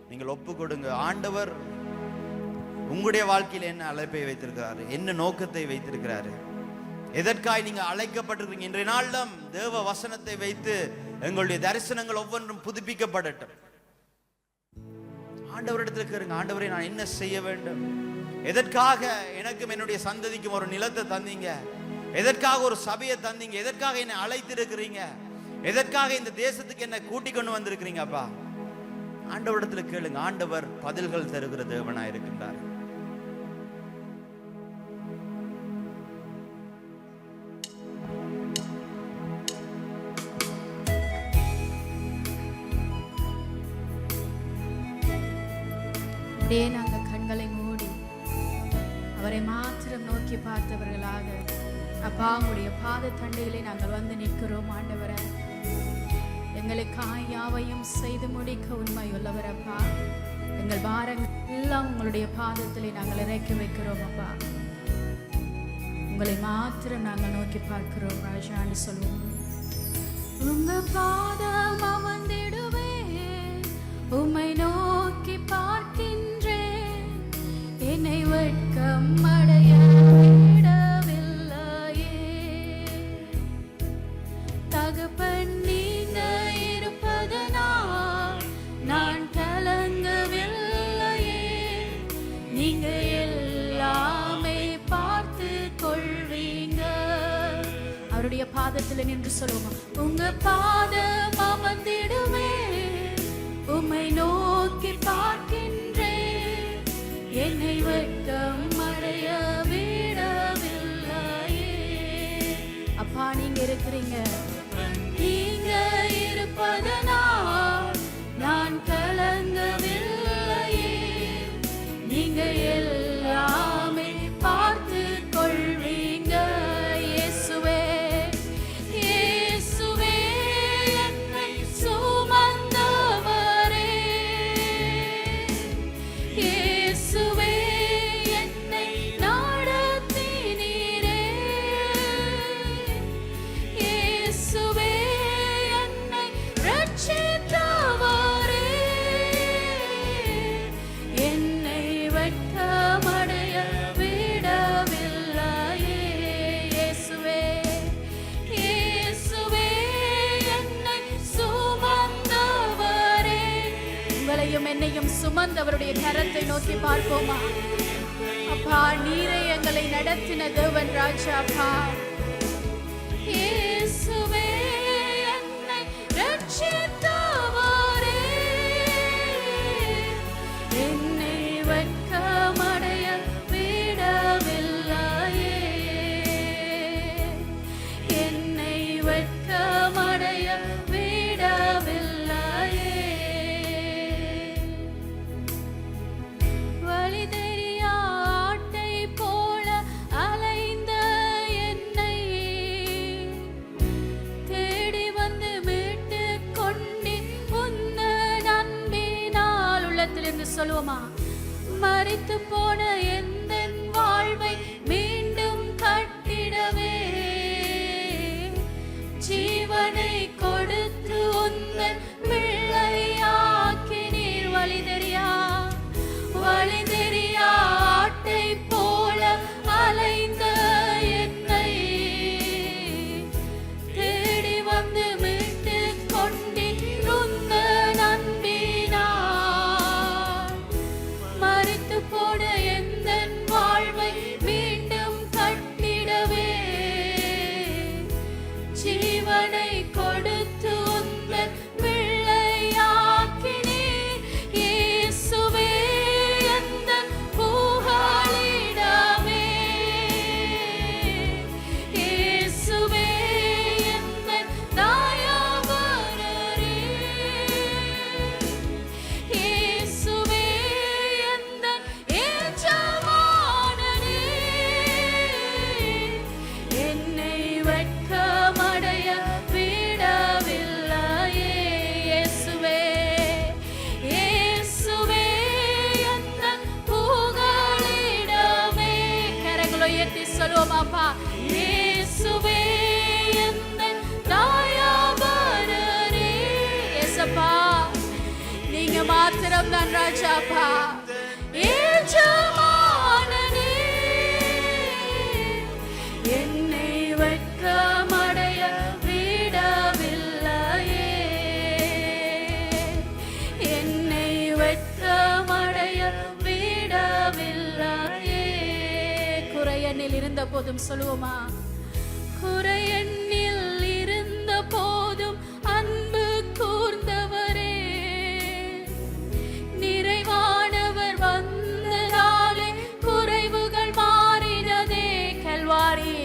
நீங்கள் ஒப்பு கொடுங்க. ஆண்டவர் உங்களுடைய வாழ்க்கையில் என்ன அழைப்பை வைத்திருக்கிறாரு, என்ன நோக்கத்தை வைத்திருக்கிறாரு, எதற்காய் நீங்க அழைக்கப்பட்டிருக்கீங்க. இன்றைய நாளிலும் தேவ வசனத்தை வைத்து எங்களுடைய தரிசனங்கள் ஒவ்வொன்றும் புதுப்பிக்கப்படட்டும். ஆண்டவரிடத்தில் கேளுங்க, ஆண்டவரே நான் என்ன செய்ய வேண்டும், எதற்காக எனக்கும் என்னுடைய சந்ததிக்கும் ஒரு நிலத்தை தந்தீங்க, எதற்காக ஒரு சபையை தந்தீங்க, எதற்காக என்னை அழைத்திருக்கிறீங்க, எதற்காக இந்த தேசத்துக்கு என்ன கூட்டிக் கொண்டு வந்திருக்கிறீங்க அப்பா. ஆண்டவரிடத்தில் கேளுங்க. ஆண்டவர் பதில்கள் தருகிற தேவனா இருக்கின்றார். அப்படியே நாங்கள் கண்களை மூடி அவரை மாத்திரம் நோக்கி பார்த்தவர்களாக அப்பா உங்களுடைய பாத தண்டையிலே நாங்கள் வந்து நிற்கிறோம். ஆண்டவரை எங்களுக்காய் யாவையும் செய்து முடிக்க உண்மை உள்ளவர் அப்பா. எங்கள் பாரங்கள் எல்லாம் உங்களுடைய பாதத்திலே நாங்கள் இறக்கி வைக்கிறோம் அப்பா. உங்களை மாத்திரம் நாங்கள் நோக்கி பார்க்கிறோம் ராஜான்னு சொல்லுவோம். உங்க பாதம் அமர்ந்திடுவே, உம்மை நோக்கி பார்க்கின்றேன், என்னை வெட்கம் அடைய விடவில்லையே. தகப்பன் நீங்க இருப்பதனால் நான் கலங்கவில்லையே. நீங்க எல்லாமே பார்த்து கொள்வீங்க. அவருடைய பாதத்தில் நின்று சொல்லுவோம். உங்க பாதம் அமர்ந்திடுவே, உம்மை நோக்கி பார்க்கின்றேன், என்னை வெட்கம் அடைய விடவில்லையே. அப்பா நீங்க இருக்கிறீங்க, நீங்க இருப்பதனால் நான் கலங்கவில்லையே. நீங்க எல்லாமே பார்த்து கொள்வீங்க. இயேசுவே இயேசுவே என்னை சுமந்தவரே, இயேசுவே என்னை நடத்தினீரே, இயேசுவே என்னை ரட்சித்தவரே, என்னை வெட்கமடைய விடவில்லையே. இயேசுவே இயேசுவே என்னை சுமந்தவரே. உங்களையும் என்னையும் சுமந்தவருடைய கரத்தை நோக்கி பார்ப்போமா. அப்பா நீரே எங்களை நடத்தின தேவன் ராஜா. அப்பா இயேசுவே என்னை ரட்சித்தவரே, என்னை வெட்கமடைய விடவில்லையே, என்னை வெட்கமடைய விடவில்லையே. வழி தெரியா ஆட்டை போல அலைந்த என்னை தேடி வந்து மீட்டு கொண்டி உந்த நம்பினால். உள்ளத்திலிருந்து சொல்லுவோமா. மரித்து போன எந்த வாழ்வை மீண்டும் கட்டிடவே ஜீவனை கொடுத்து உந்தன் பிள்ளையாக்கினீர். வழி தெரியா ஆட்டை போல அலைந்த என்னை தேடி வந்து மீட்டு கொண்டீர் உந்தன் அன்பினால். மரித்து போன எந்த அப்பா. இயேசுவே எந்தன் தயாபரரே. இயேசப்பா, நீங்க மாத்திரம் தான் ராஜாப்பா. எஜமானனே, என்னை வெட்கமடைய விடவில்லையே, என்னை வெட்கமடைய விடவில்லையே. குறையெண்ணில் இருந்த போதும் சொல்லுவோமா? குறையெண்ணில் இருந்த போதும் அன்பு கூர்ந்தவரே, நிறைவானவர் வந்ததாலே குறைவுகள் மாறினதே. கல்வாரி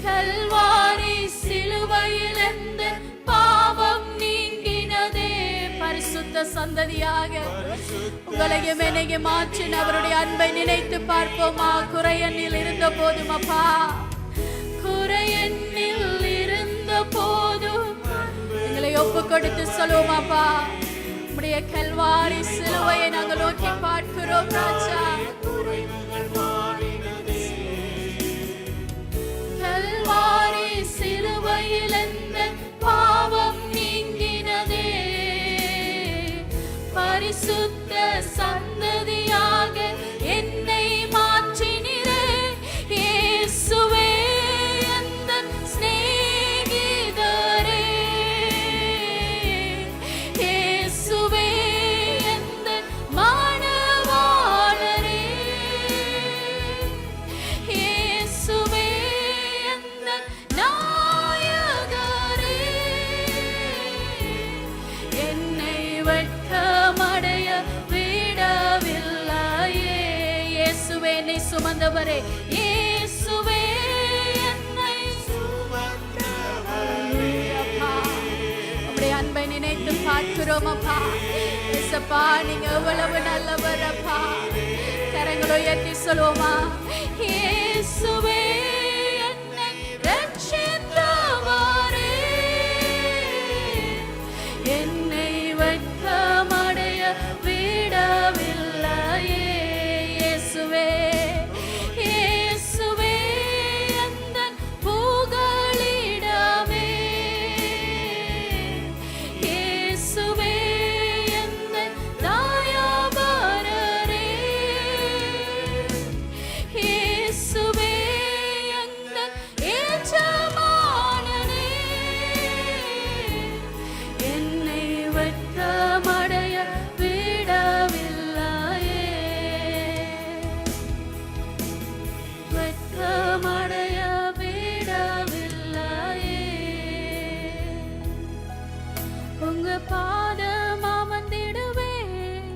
கல்வாரி சிலுவையில் எந்த பாவம் நீங்கினதே. பரிசுத்த சந்ததியாக உங்களையும் என்னையும் மாற்றின அவருடைய அன்பை நினைத்து பார்ப்போமா? குறையெண்ணில் இருந்த போதும் அப்பா, குறையெண்ணில் இருந்த போதும் எங்களை ஒப்பு கொடுத்து சொல்லுவோமாப்பா. உம்முடைய கல்வாரி சிலுவையை நாங்கள் நோக்கி பார்க்கிறோம் ராஜா. கல்வாரி சிலுவையில் எந்த பாவம் நீங்கினதே. பரிசுத்த சந்ததியாக என்னை மாற்றினீரே. இயேசுவே எந்தன் சிநேகிதரே, இயேசுவே எந்தன் மணவாளரே, இயேசுவே எந்தன் நாயகரே, என்னை வெட்கமடைய விடவில்லையே. இயேசுவே என்னை சுமந்தவரே, இயேசுவே என்னை சுமந்தவரே. அப்பா, உம்முடைய அன்பை நினைத்து பார்க்கிறோம் அப்பா. இயேசப்பா, நீங்க எவ்வளவு நல்லவர் அப்பா. கரங்களை உயர்த்தி சொல்லுவோமா? இயேசுவே என்னை ரட்சித்தவரே, என்னை வெட்கமடைய விடவில்லையே. இயேசுவே இயேசுவே எந்தன் புகலிடமே, இயேசுவே எந்தன் தயாபரரே, இயேசுவே எந்தன் எஜமானனே, என்னை வெட்கமடைய விடவில்லையே, வெட்கமடைய விடவில்லையே. உங்க பாதம் அமர்ந்திடுவேன்,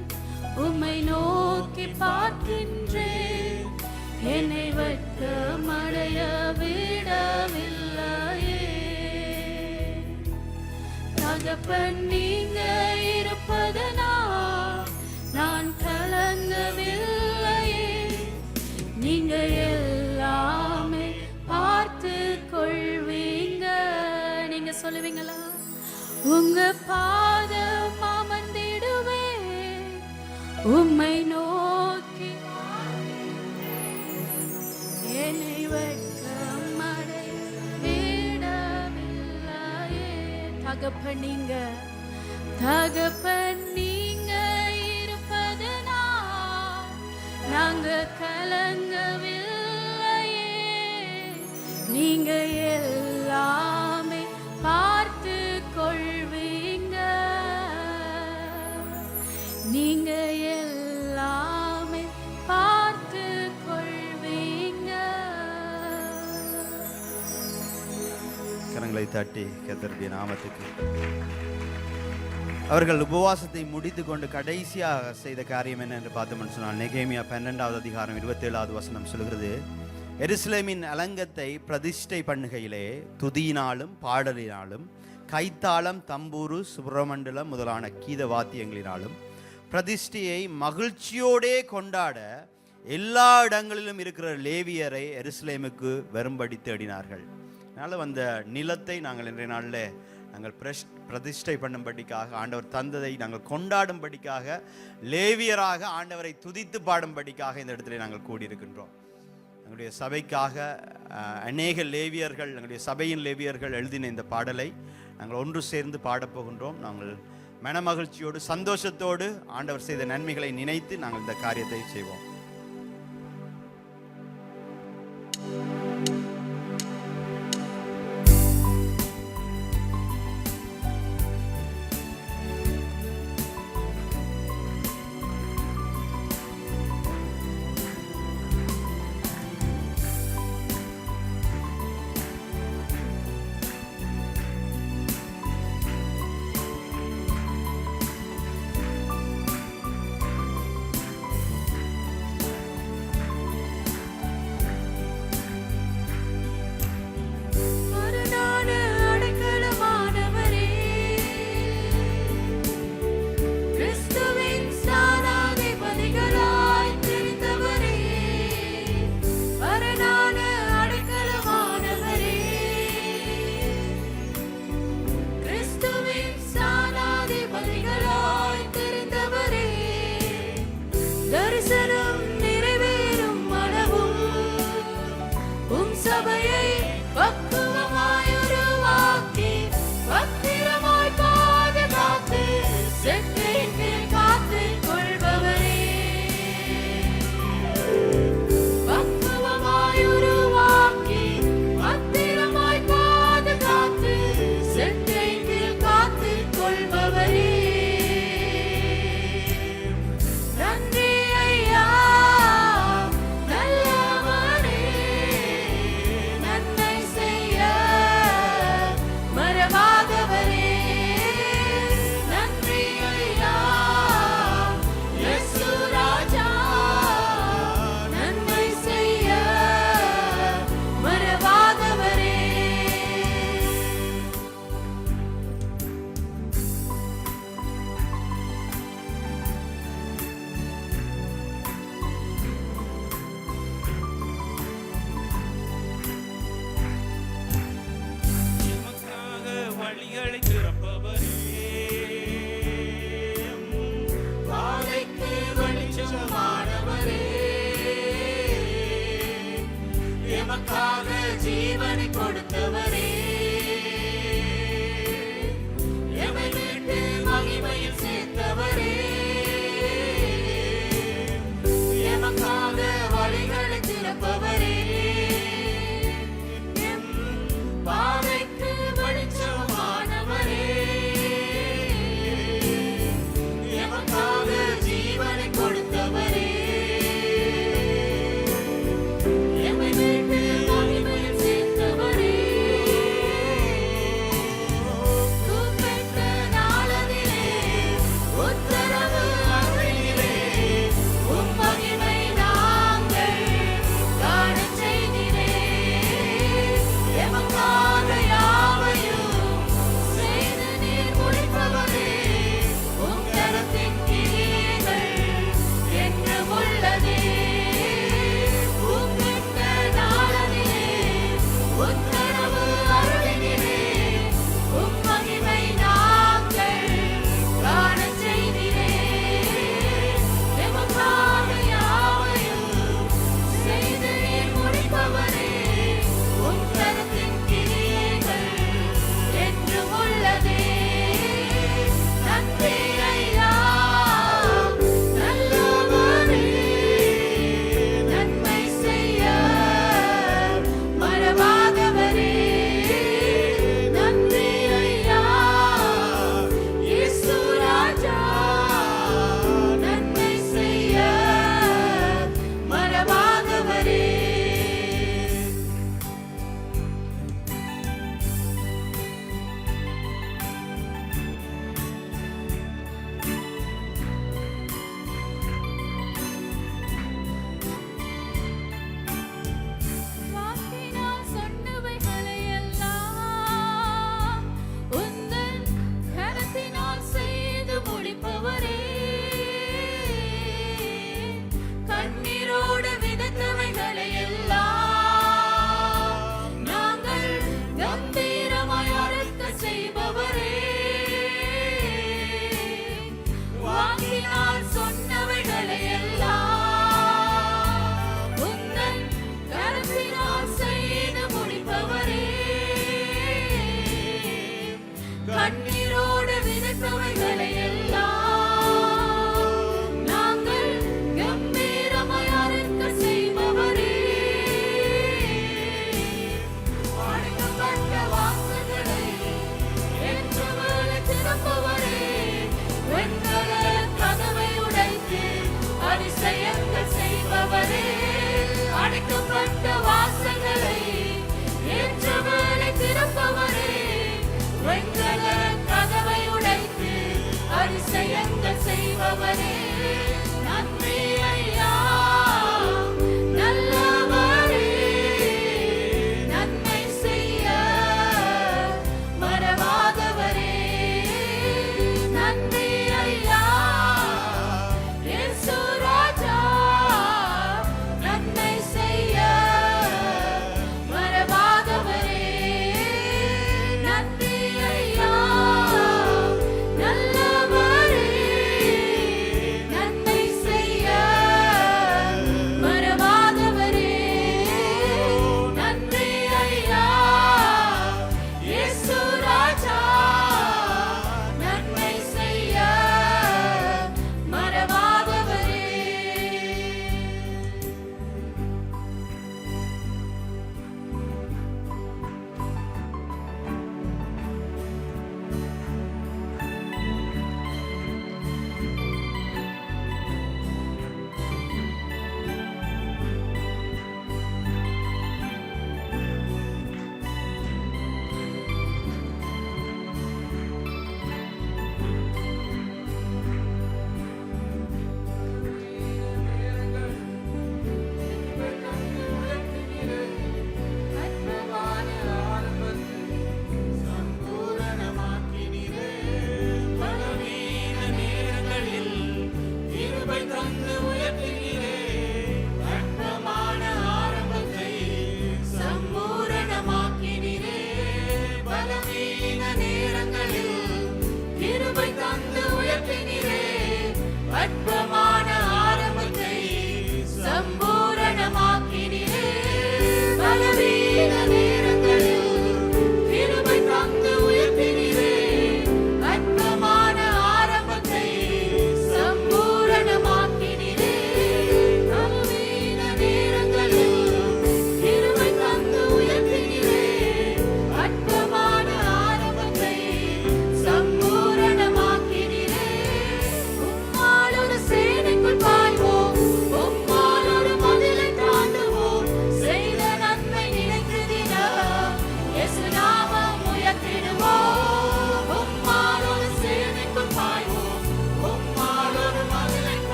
உம்மை நோக்கி பார்க்கின்றேன், என்னை வெட்கமடைய விடவில்லையே. தகப்பன் நீங்க இருப்பதனால் நான் கலங்கவில்லையே, நீங்க எல்லாமே பார்த்து கொள்வீங்க. நீங்க சொல்லுவீங்களா? உங்க பாதம் அமர்ந்திடுவேன், உம்மை நோக்கி என்னை வெட்கமடைய விடவில்லையே. தகப்பன் நீங்க இருப்பதனால் நாங்க கலங்கவில்லையே, நீங்க எல்லாமே பார்த்து கொள்வீங்க, நீங்க எல்லாமே பார்த்து கொள்வீங்க. கரங்களை தட்டி கர்த்தருடைய நாமத்துக்கு. அவர்கள் உபவாசத்தை முடித்து கொண்டு கடைசியாக செய்த காரியம் என்ன என்று பார்த்தோம்னு சொன்னால், நெகேமியா 12வது அதிகாரம் 27வது வசனம் சொல்கிறது, எருசலேமின் அலங்கத்தை பிரதிஷ்டை பண்ணுகையிலே துதியினாலும் பாடலினாலும் கைத்தாளம் தம்பூரு சுப்ரமண்டலம் முதலான கீத வாத்தியங்களினாலும் பிரதிஷ்டையை மகிழ்ச்சியோடே கொண்டாட எல்லா இடங்களிலும் இருக்கிற லேவியரை எருசலேமுக்கு வரும்படி தேடினார்கள். அதனால் அந்த நிலத்தை நாங்கள் இன்றைய நாளில் நாங்கள் பிரதிஷ்டை பண்ணும்படிக்காக, ஆண்டவர் தந்ததை நாங்கள் கொண்டாடும்படிக்காக, லேவியராக ஆண்டவரை துதித்து பாடும்படிக்காக இந்த இடத்துல நாங்கள் கூடியிருக்கின்றோம். எங்களுடைய சபைக்காக அநேக லேவியர்கள், எங்களுடைய சபையின் லேவியர்கள் எழுதின இந்த பாடலை நாங்கள் ஒன்று சேர்ந்து பாடப்போகின்றோம். நாங்கள் மனமகிழ்ச்சியோடு சந்தோஷத்தோடு ஆண்டவர் செய்த நன்மைகளை நினைத்து நாங்கள் இந்த காரியத்தை செய்வோம்.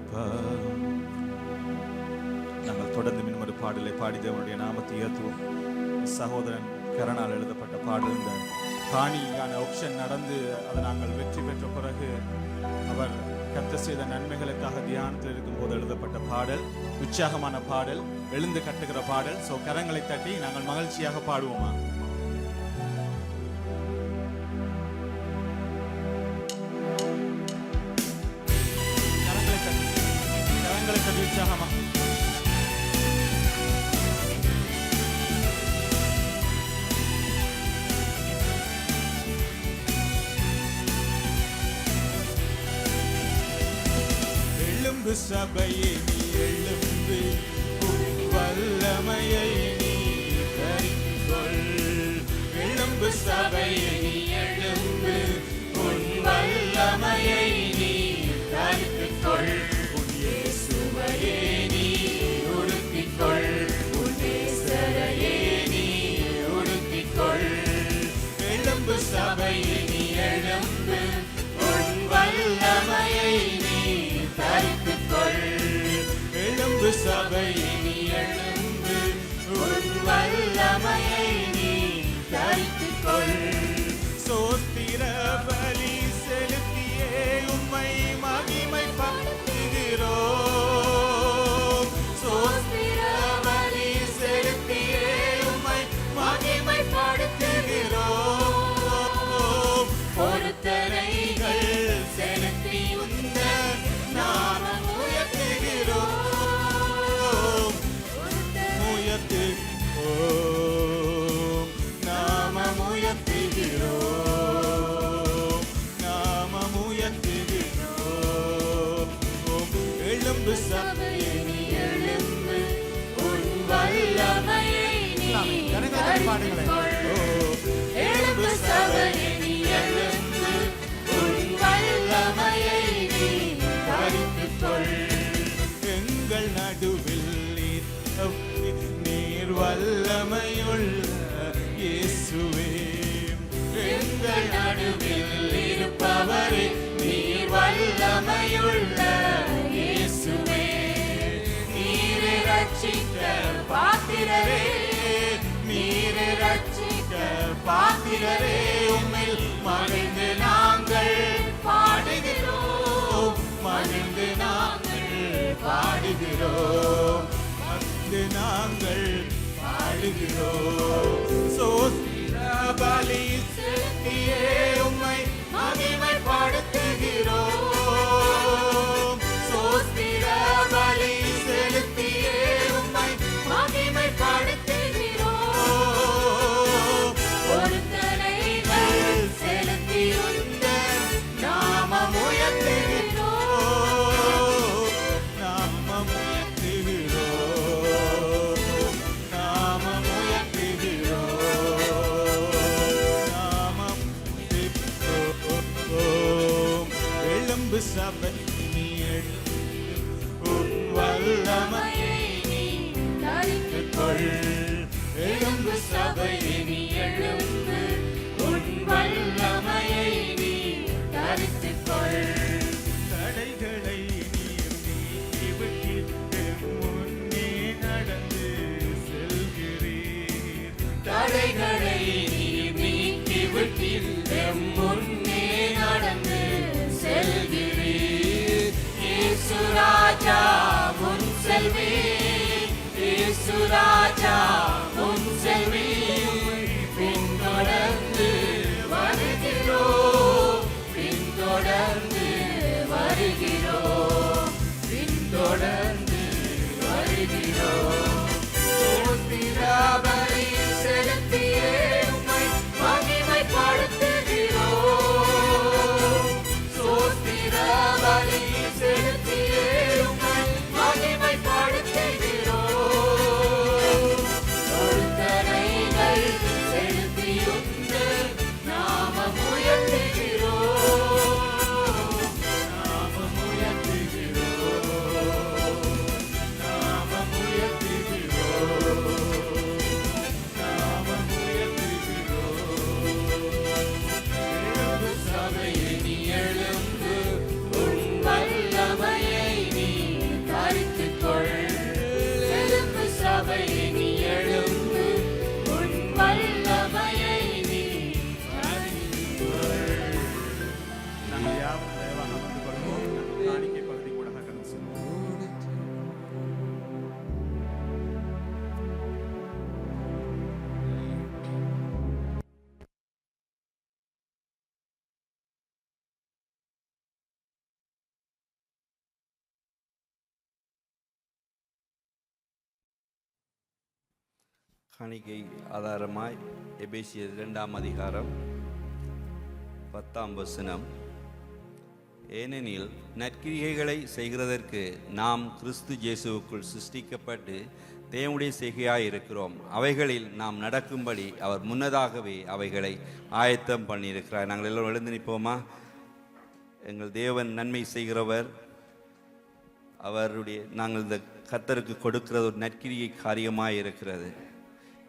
அப்பா. நாங்கள் தொடர்ந்து இன்னும் ஒரு பாடலை பாடி தேவனுடைய நாமத்தை உயர்த்துவோம். சகோதரன் கரணால் எழுதப்பட்ட பாடல். இந்த காணியான ஆப்ஷன் நடந்து அதை நாங்கள் வெற்றி பெற்ற பிறகு அவர் கர்த்தர் செய்த நன்மைகளுக்காக தியானத்தில் இருக்கும்போது எழுதப்பட்ட பாடல். உற்சாகமான பாடல், எழுந்து கட்டுகிற பாடல். ஸோ கரங்களை தட்டி நாங்கள் மகிழ்ச்சியாக பாடுவோமா? கரங்களை தட்டி உற்சாகமா. எழும்பு சபையே நீ எழும்பு, உன் வல்லமையை நீ தரித்துக்கொள். எழும்பு சபையே நீ எழும்பு, உன் வல்லமையை நீ தரித்துக்கொள். உன் இயேசுவையே நீ உடுத்திக்கொள், உன் நேசரையே நீ உடுத்திக்கொள். எழும்பு சபையே நீ எழும்பு, உன் வல்லமையை நீ தரித்துக்கொள். எழும்பு சபையே நீ எழும்பு, உன் வல்லமையை நீ தரித்துக்கொள். சோத்திர பலி செலுத்தியே உம்மை மகிமைப்படுத்துகிறோம். சோத்திர பலி செலுத்தியே உம்மை மகிமைப்படுத்துகிறோம். பொருத்தனைகள் செலுத்தி உந்த நாமம் உயர்த்துகிறோம். உயர்த்துகிறோம், நாமம் உயர்த்துகிறோம், நாமம் உயர்த்துகிறோம். எழும்பு சபையே நீ எழும்பு, உன் வல்லமையை நீ தரித்துக்கொள். எழும்பு சபையே நீ எழும்பு, உன் வல்லமையை நீ தரித்துக்கொள். எங்கள் நடுவில் நீர் வல்லமையுள்ள இயேசுவே. எங்கள் நடுவில் இருப்பவரே நீர் வல்லமையுள்ள இயேசுவே. நீரை ரட்சிக்க பாத்திரரே, நீரை ரட்சிக்க பாத்திரரே. உம்மில் மகிழ்ந்து நாங்கள் பாடுகிறோம், மகிழ்ந்து நாங்கள் பாடுகிறோம், மகிழ்ந்து நாங்கள் பாடுகிறோம். சோத்திர பலி செலுத்தியே உம்மை மகிமைப்படுத்துகிறோம். சோத்திர பலி செலுத்தியே உம்மை மகிமைப்படுத்துகிறோம். பொருத்தனைகள் செலுத்தி உந்த நாமம் உயர்த்துகிறோம், நாமம் உயர்த்துகிறோம், நாமம் உயர்த்துகிறோம், நாமம் உயர்த்துகிறோம். எழும்பு சபை நீ எழும்பு, உன் வல்லமையை நீ தரித்துக்கொள். எழும்பு சபையே நீ எழும்பு, உன் வல்லமையை நீ தரித்துக்கொள். தடைகளை நீர் நீக்கிவிட்டு முன்னே நடந்து செல்கிறீர். தடைகளை நீர் நீக்கிவிட்டு முன்னே நடந்து செல்கிறீர். இயேசு ராஜா முன் செல்வீர், இயேசு ராஜா முன் செல்வீர். பின்தொடர்ந்து வருகிறோம், பின்தொடர்ந்து வருகிறோம், பின்தொடர்ந்து வருகிறோம். சோத்திர பலி செலுத்தியே உம்மை மகிமைப்படுத்துகிறோம். சோத்திர பலி செலுத்தியே உம்மை மகிமைப்படுத்துகிறோம். காணிக்கை ஆதாரமாய் எபேசியர் 2ஆம் அதிகாரம் 10ஆம் வசனம். ஏனெனில் நற்கிரியைகளை செய்கிறதற்கு நாம் கிறிஸ்து இயேசுவுக்குள் சிருஷ்டிக்கப்பட்டு தேவனுடைய செய்கையாய் இருக்கிறோம். அவைகளில் நாம் நடக்கும்படி அவர் முன்னதாகவே அவைகளை ஆயத்தம் பண்ணியிருக்கிறார். நாங்கள் எல்லோரும் எழுந்து நிற்போமா? எங்கள் தேவன் நன்மை செய்கிறவர். நாங்கள் இந்த கர்த்தருக்கு கொடுக்கிறது ஒரு நற்கிரியை காரியமாய் இருக்கிறது.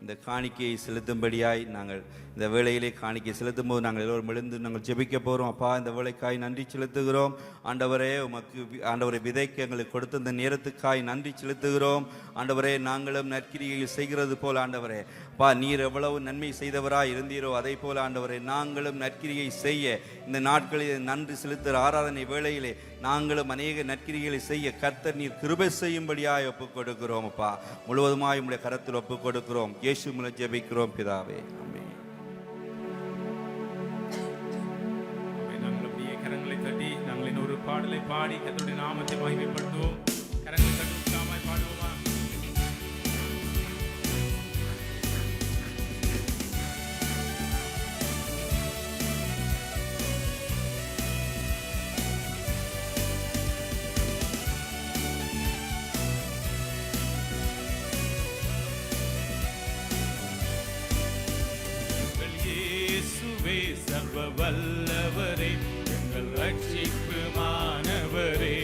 இந்த காணிக்கையை செலுத்தும்படியாய் நாங்கள் இந்த வேளையிலே காணிக்கை செலுத்தும் போது நாங்கள் எல்லோரும் எழுந்து நாங்கள் ஜெபிக்க போகிறோம். அப்பா, இந்த வேலைக்காய் நன்றி செலுத்துகிறோம். ஆண்டவரே, உமக்கு ஆண்டவரை விதைக்கு எங்களுக்கு கொடுத்த இந்த நேரத்துக்காய் நன்றி செலுத்துகிறோம். ஆண்டவரே, நாங்களும் நற்கிரியை செய்கிறது போல் ஆண்டவரே, அப்பா, நீர் எவ்வளவு நன்மை செய்தவராய் இருந்தீரோ அதை போல ஆண்டவரே நாங்களும் நற்கிரியை செய்ய இந்த நாட்களில் நன்றி செலுத்துகிற ஆராதனை வேளையிலே நாங்களும் அநேக நற்கிரிகளை செய்ய கர்த்தர் நீர் கிருபை செய்யும்படியாய் ஒப்புக் கொடுக்கிறோம். அப்பா, முழுவதுமாய் உம்முடைய கரத்தில் ஒப்புக் கொடுக்கிறோம். இயேசு மூலம் ஜெபிக்கிறோம் பிதாவே, ஆமென். நாங்கள் அப்படியே கரங்களை தட்டி நாங்கள் இன்னொரு பாடலை பாடி கர்த்தருடைய நாமத்தை மகிமைப்படுத்துவோம். கரங்களை தட்டி உற்சாகமாய் பாடுவோமா? சர்வ வல்லவரே, எங்கள் ரட்சிப்புமானவரே,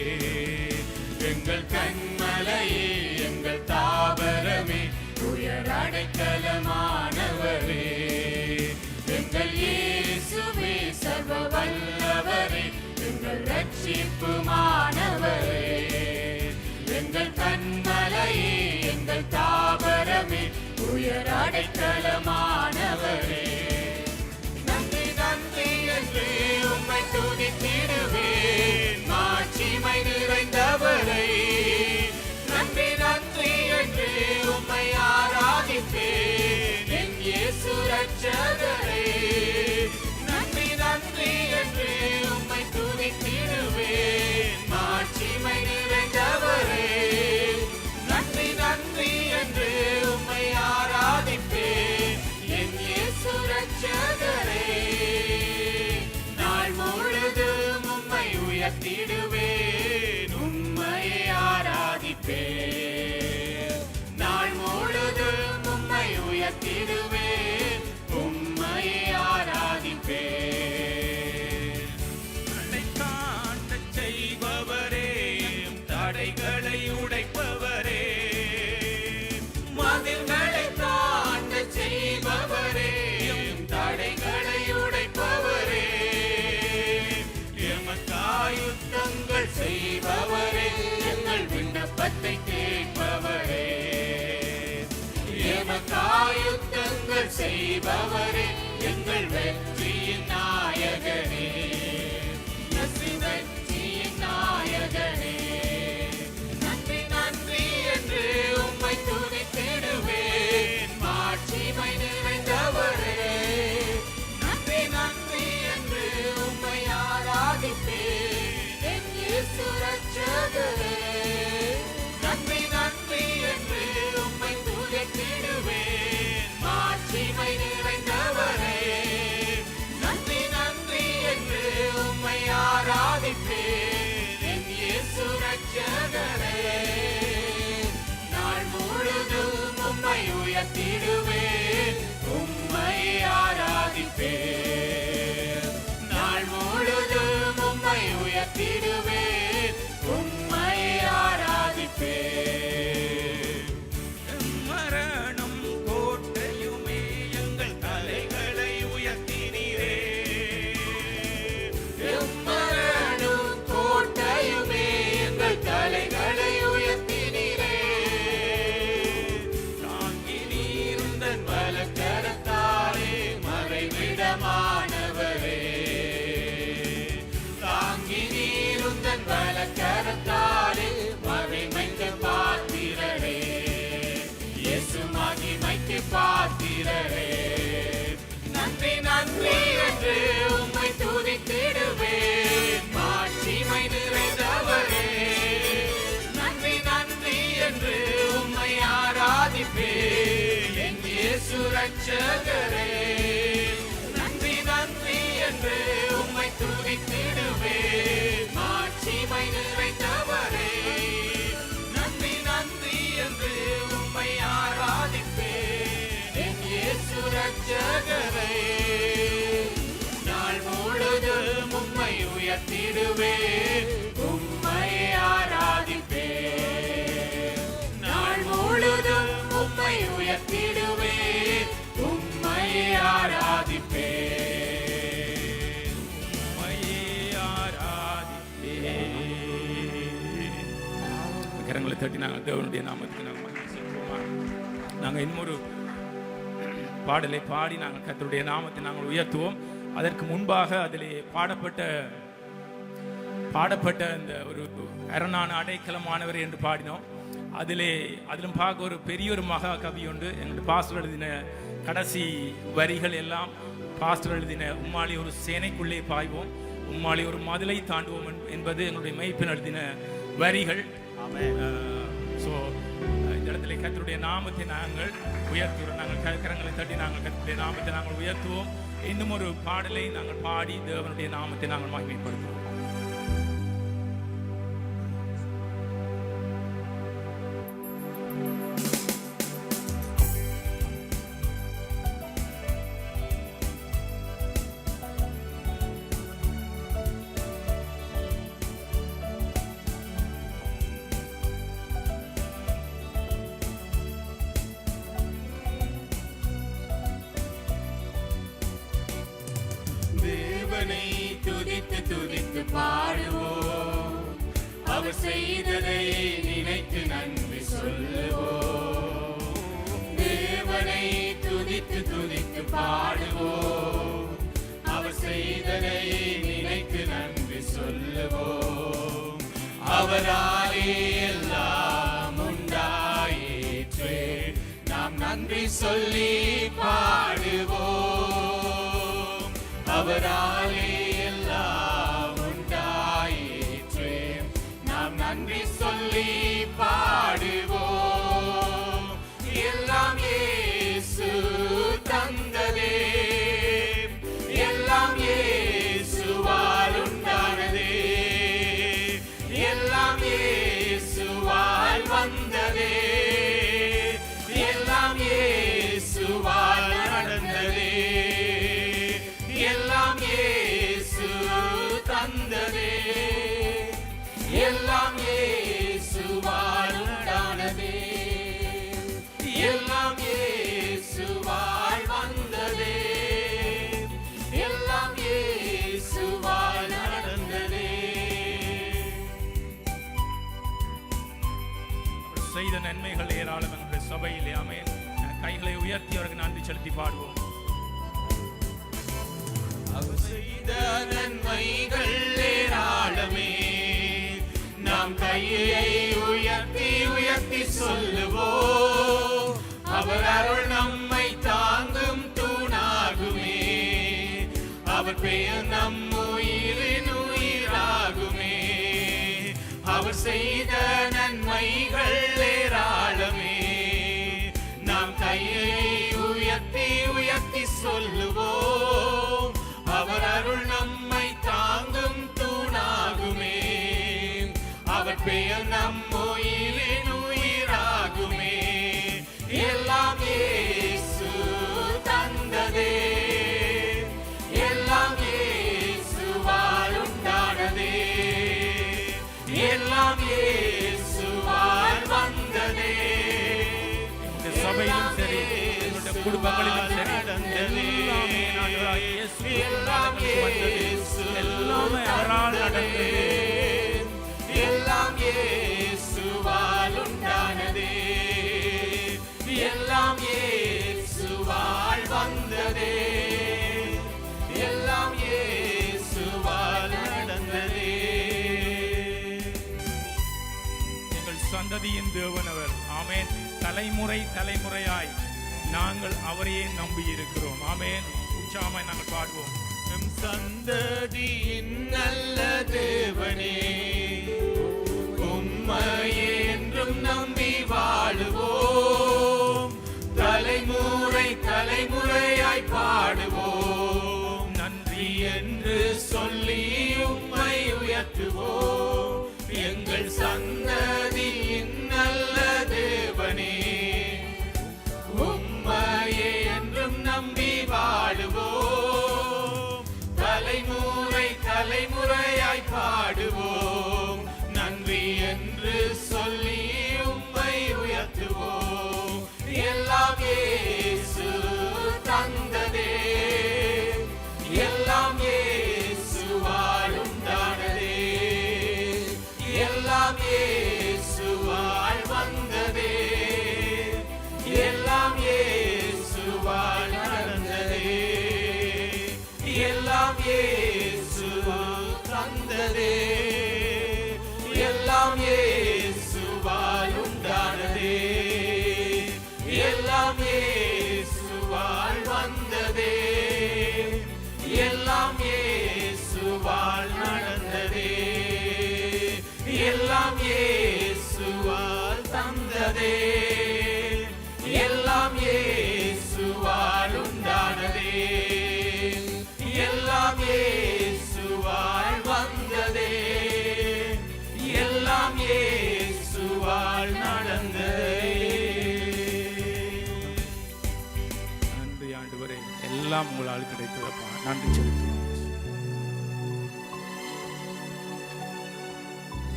எங்கள் கண்மலையே, எங்கள் தாவரமே, உயர் அடைக்கலமானவரே, எங்கள் இயேசுவே சர்வ வல்லவரே, எங்கள் ரட்சிப்புமானவரே, எங்கள் கண்மலையே, எங்கள் தாவரமே, உயர் அடைக்கலமானவரே. உம்மை துதித்திடுவேன் மாட்சிமை நிறைந்தவரை, நன்றி நன்றி என்று உம்மை ஆராதிப்பேன் என் இயேசு ரட்சகரே. நன்றி நன்றி என்று உம்மை துதித்திடுவேன் மாட்சிமை நிறைந்தவரே, நன்றி நன்றி என்று உம்மை ஆராதிப்பேன் என் இயேசு ரட்சகரே. உயர்த்திடுவேன் உம்மையை ஆராதிப்பேன், நாள் முழுதும் உம்மை உயர்த்திடுவேன் உம்மையை ஆராதிப்பேன். தடை காணச் செய்பவரே, தடைகளை உடைப்பவரே, மதில்களை தாண்டச் செய்பவரே, தடைகளை உடைப்பவரே, யுத்தங்கள் செய்பவரே, எங்கள் விண்ணப்பத்தை கேட்பவரே, எமக்காயுத்தங்கள் செய்பவரே, எங்கள் வெற்றியின் நாயகனே, வெற்றியின் நாயகனே. நன்றி நன்றி என்று உம்மை துதித்திடுவேன் மாட்சிமை நிறைந்தவரே, நன்றி நன்றி என்று உம்மை ஆராதிப்பேன் ரட்சகரே. நன்றி நன்றி என்று உம்மை துதித்திடுவேன் மாட்சிமை நிறைந்தவரே, நன்றி நன்றி என்று உம்மை ஆராதிப்பேன் என் இயேசு ரட்சகரே. நாள் முழுதும் உம்மை உயர்த்திடுவேன் உம்மை ஆராதிப்பேன், நாள் முழுதும் உம்மை உயர்த்திடுவேன் உம்மை ஆராதிப்பேன். மரணம் கோட்டையுமே, எங்கள் தலைகளை உயர்த்தினீரே, மரணம் கோட்டையுமே, எங்கள் தலைகளை உயர்த்தினீரே, தாங்கி நீருந்தன் வலக்கரத்தாலே மறைவிடமானவரே, தாங்கி நீர் துதித்திடுவேன். மாட்சிமை நிறைந்தவரே, நன்றி நன்றி என்று உம்மை ஆராதிப்பேன். என் இயேசு ரட்சகரே, நாள் முழுதும் உம்மை உயர்த்திடுவேன். உம்மை ஆராதிப்பேன். நாள் முழுதும் உம்மை உயர்த்திடுவேன். உம்மை ஆராதிப்பேன். உம்மை ஆராதிப்பேன். கரங்களை தட்டி நாங்கள் தேவனுடைய நாமத்துக்கு நாங்கள் மகிமை செலுத்துவோமா? நாங்கள் இன்னொரு பாடலை பாடி நாங்கள் கர்த்தருடைய நாமத்தை நாங்கள் உயர்த்துவோம். அதற்கு முன்பாக அதிலே பாடப்பட்ட இந்த ஒரு அரணான அடைக்கலமானவர் என்று பாடினோம். அதிலும் பார்க்க ஒரு பெரிய ஒரு மகா கவி உண்டு. எங்களுடைய பாஸ்டர் எழுதின கடைசி வரிகள் எல்லாம் பாஸ்டர் எழுதின உம்மாளி ஒரு சேனைக்குள்ளே பாய்வோம், உம்மாளி ஒரு மதிலை தாண்டுவோம் என்பது எங்களுடைய மெய்ப்பெண் எழுதின வரிகள். ஸோ இந்த இடத்துல கர்த்தருடைய நாமத்தை நாங்கள் உயர்த்துவோம். நாங்கள் கரங்களை தட்டி நாங்கள் கர்த்தருடைய நாமத்தை நாங்கள் உயர்த்துவோம். இன்னும் ஒரு பாடலை நாங்கள் பாடி தேவனுடைய நாமத்தை நாங்கள் மகிமைப்படுத்துவோம். தேவனை துதித்து துதித்து பாடுவோம், அவர் செய்ததை நினைத்து நன்றி சொல்லுவோம். தேவனை துதித்து துதித்து பாடுவோம், அவர் செய்ததை நினைத்து நன்றி சொல்லுவோம். அவராலே எல்லாம் உண்டாயிற்றே, நாம் நன்றி சொல்லி பாடுவோம். அவராலே எல்லாம் உண்டாயிற்றே, நாம் நன்றி சொல்லி பாடுவோம். எல்லாம் இயேசு தந்ததே, எல்லாம் இயேசுவால் உண்டானதே, எல்லாம் இயேசுவால் வந்ததே, எல்லாம் இயேசுவால் நடந்ததே, எல்லாம் இயேசு தந்ததே, எல்லாம் இயேசுவால் உண்டானதே, எல்லாம் இயேசுவால் வந்ததே, எல்லாம் இயேசுவால் நடந்ததே. அவர் செய்த நன்மைகள் ஏராளம் எங்களுடைய சபையிலே. ஆமென். கைகளை உயர்த்தி அவருக்கு நன்றி செலுத்தி பாடுவோம். அவர் செய்த நன்மைகள் ஏராளமே, நாம் கையை உயர்த்தி உயர்த்தி சொல்லுவோம். அவர் அருள் நம்மை தாங்கும் தூணாகுமே, அவர் பெயர் நம் உயிரின் உயிராகுமே. அவர் செய்த நன்மைகள் ஏராளமே, நாம் கையை உயர்த்தி உயர்த்தி சொல்லுவோம். அவர் அருள் நம்மை தாங்கும் தூணாகுமே, அவர் பெயர் நம் உயிரின் உயிராகுமே. எல்லாம் இயேசு தந்ததே, எல்லாம் இயேசுவால் உண்டானதே, எல்லாம் இயேசுவால் வந்ததே. இந்த சபையிலும் சரி, எங்களுடைய குடும்பங்களிலும் சரி, எல்லாமே ஆண்டவராகிய இயேசு எல்லாமே அவரால் நடந்தது. எல்லாம் இயேசுவால் உண்டானதே, எல்லாம் இயேசுவால் வந்ததே, எல்லாம் இயேசுவால் நடந்ததே. எங்கள் சந்ததியின் தேவன் அவர். ஆமென். தலைமுறை தலைமுறையாய் நாங்கள் அவரையே நம்பி இருக்கிறோம். ஆமென். உற்சாகமாய் நாங்கள் பாடுவோம். எம் சந்ததியின் நல்ல தேவனே, உம்மையே என்றும் நம்பி வாழுவோம். தலைமுறை தலைமுறையாய் பாடுவோம். நன்றி என்று சொல்லி தலைமுறையாய் பாடுவோம், நன்றி என்று சொல்லி உம்மை உயர்த்துவோம். எல்லாம் இயேசு தந்ததே, எல்லாம் இயேசுவால் உண்டானதே, எல்லாம் இயேசுவால் வந்ததே, எல்லாம் இயேசுவால் நடந்ததே, எல்லாம் இயேசு தந்ததே, எல்லாம் இயேசுவால் உண்டானதே, எல்லாம் இயேசுவால் வந்ததே, எல்லாம் இயேசுவால் நடந்ததே, எல்லாம் இயேசுவால் தந்ததே, எல்லாம் இயேசுவால் உண்டானதே, எல்லாம் இயேசுவால் வந்ததே, எல்லாம் இயேசுவால் நடந்ததே. நன்றி ஆண்டவரே, எல்லாம் உங்களால் கிடைத்ததப்பா. நன்றி செலுத்துவோம்.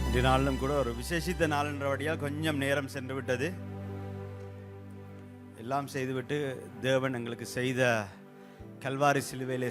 இன்றைய நாளிலும் கூட ஒரு விசேஷித்த நாளென்றபடியால் கொஞ்சம் நேரம் சென்று விட்டது. எல்லாம் செய்துவிட்டு தேவன் எங்களுக்கு செய்த கல்வாரி சிலுவையிலே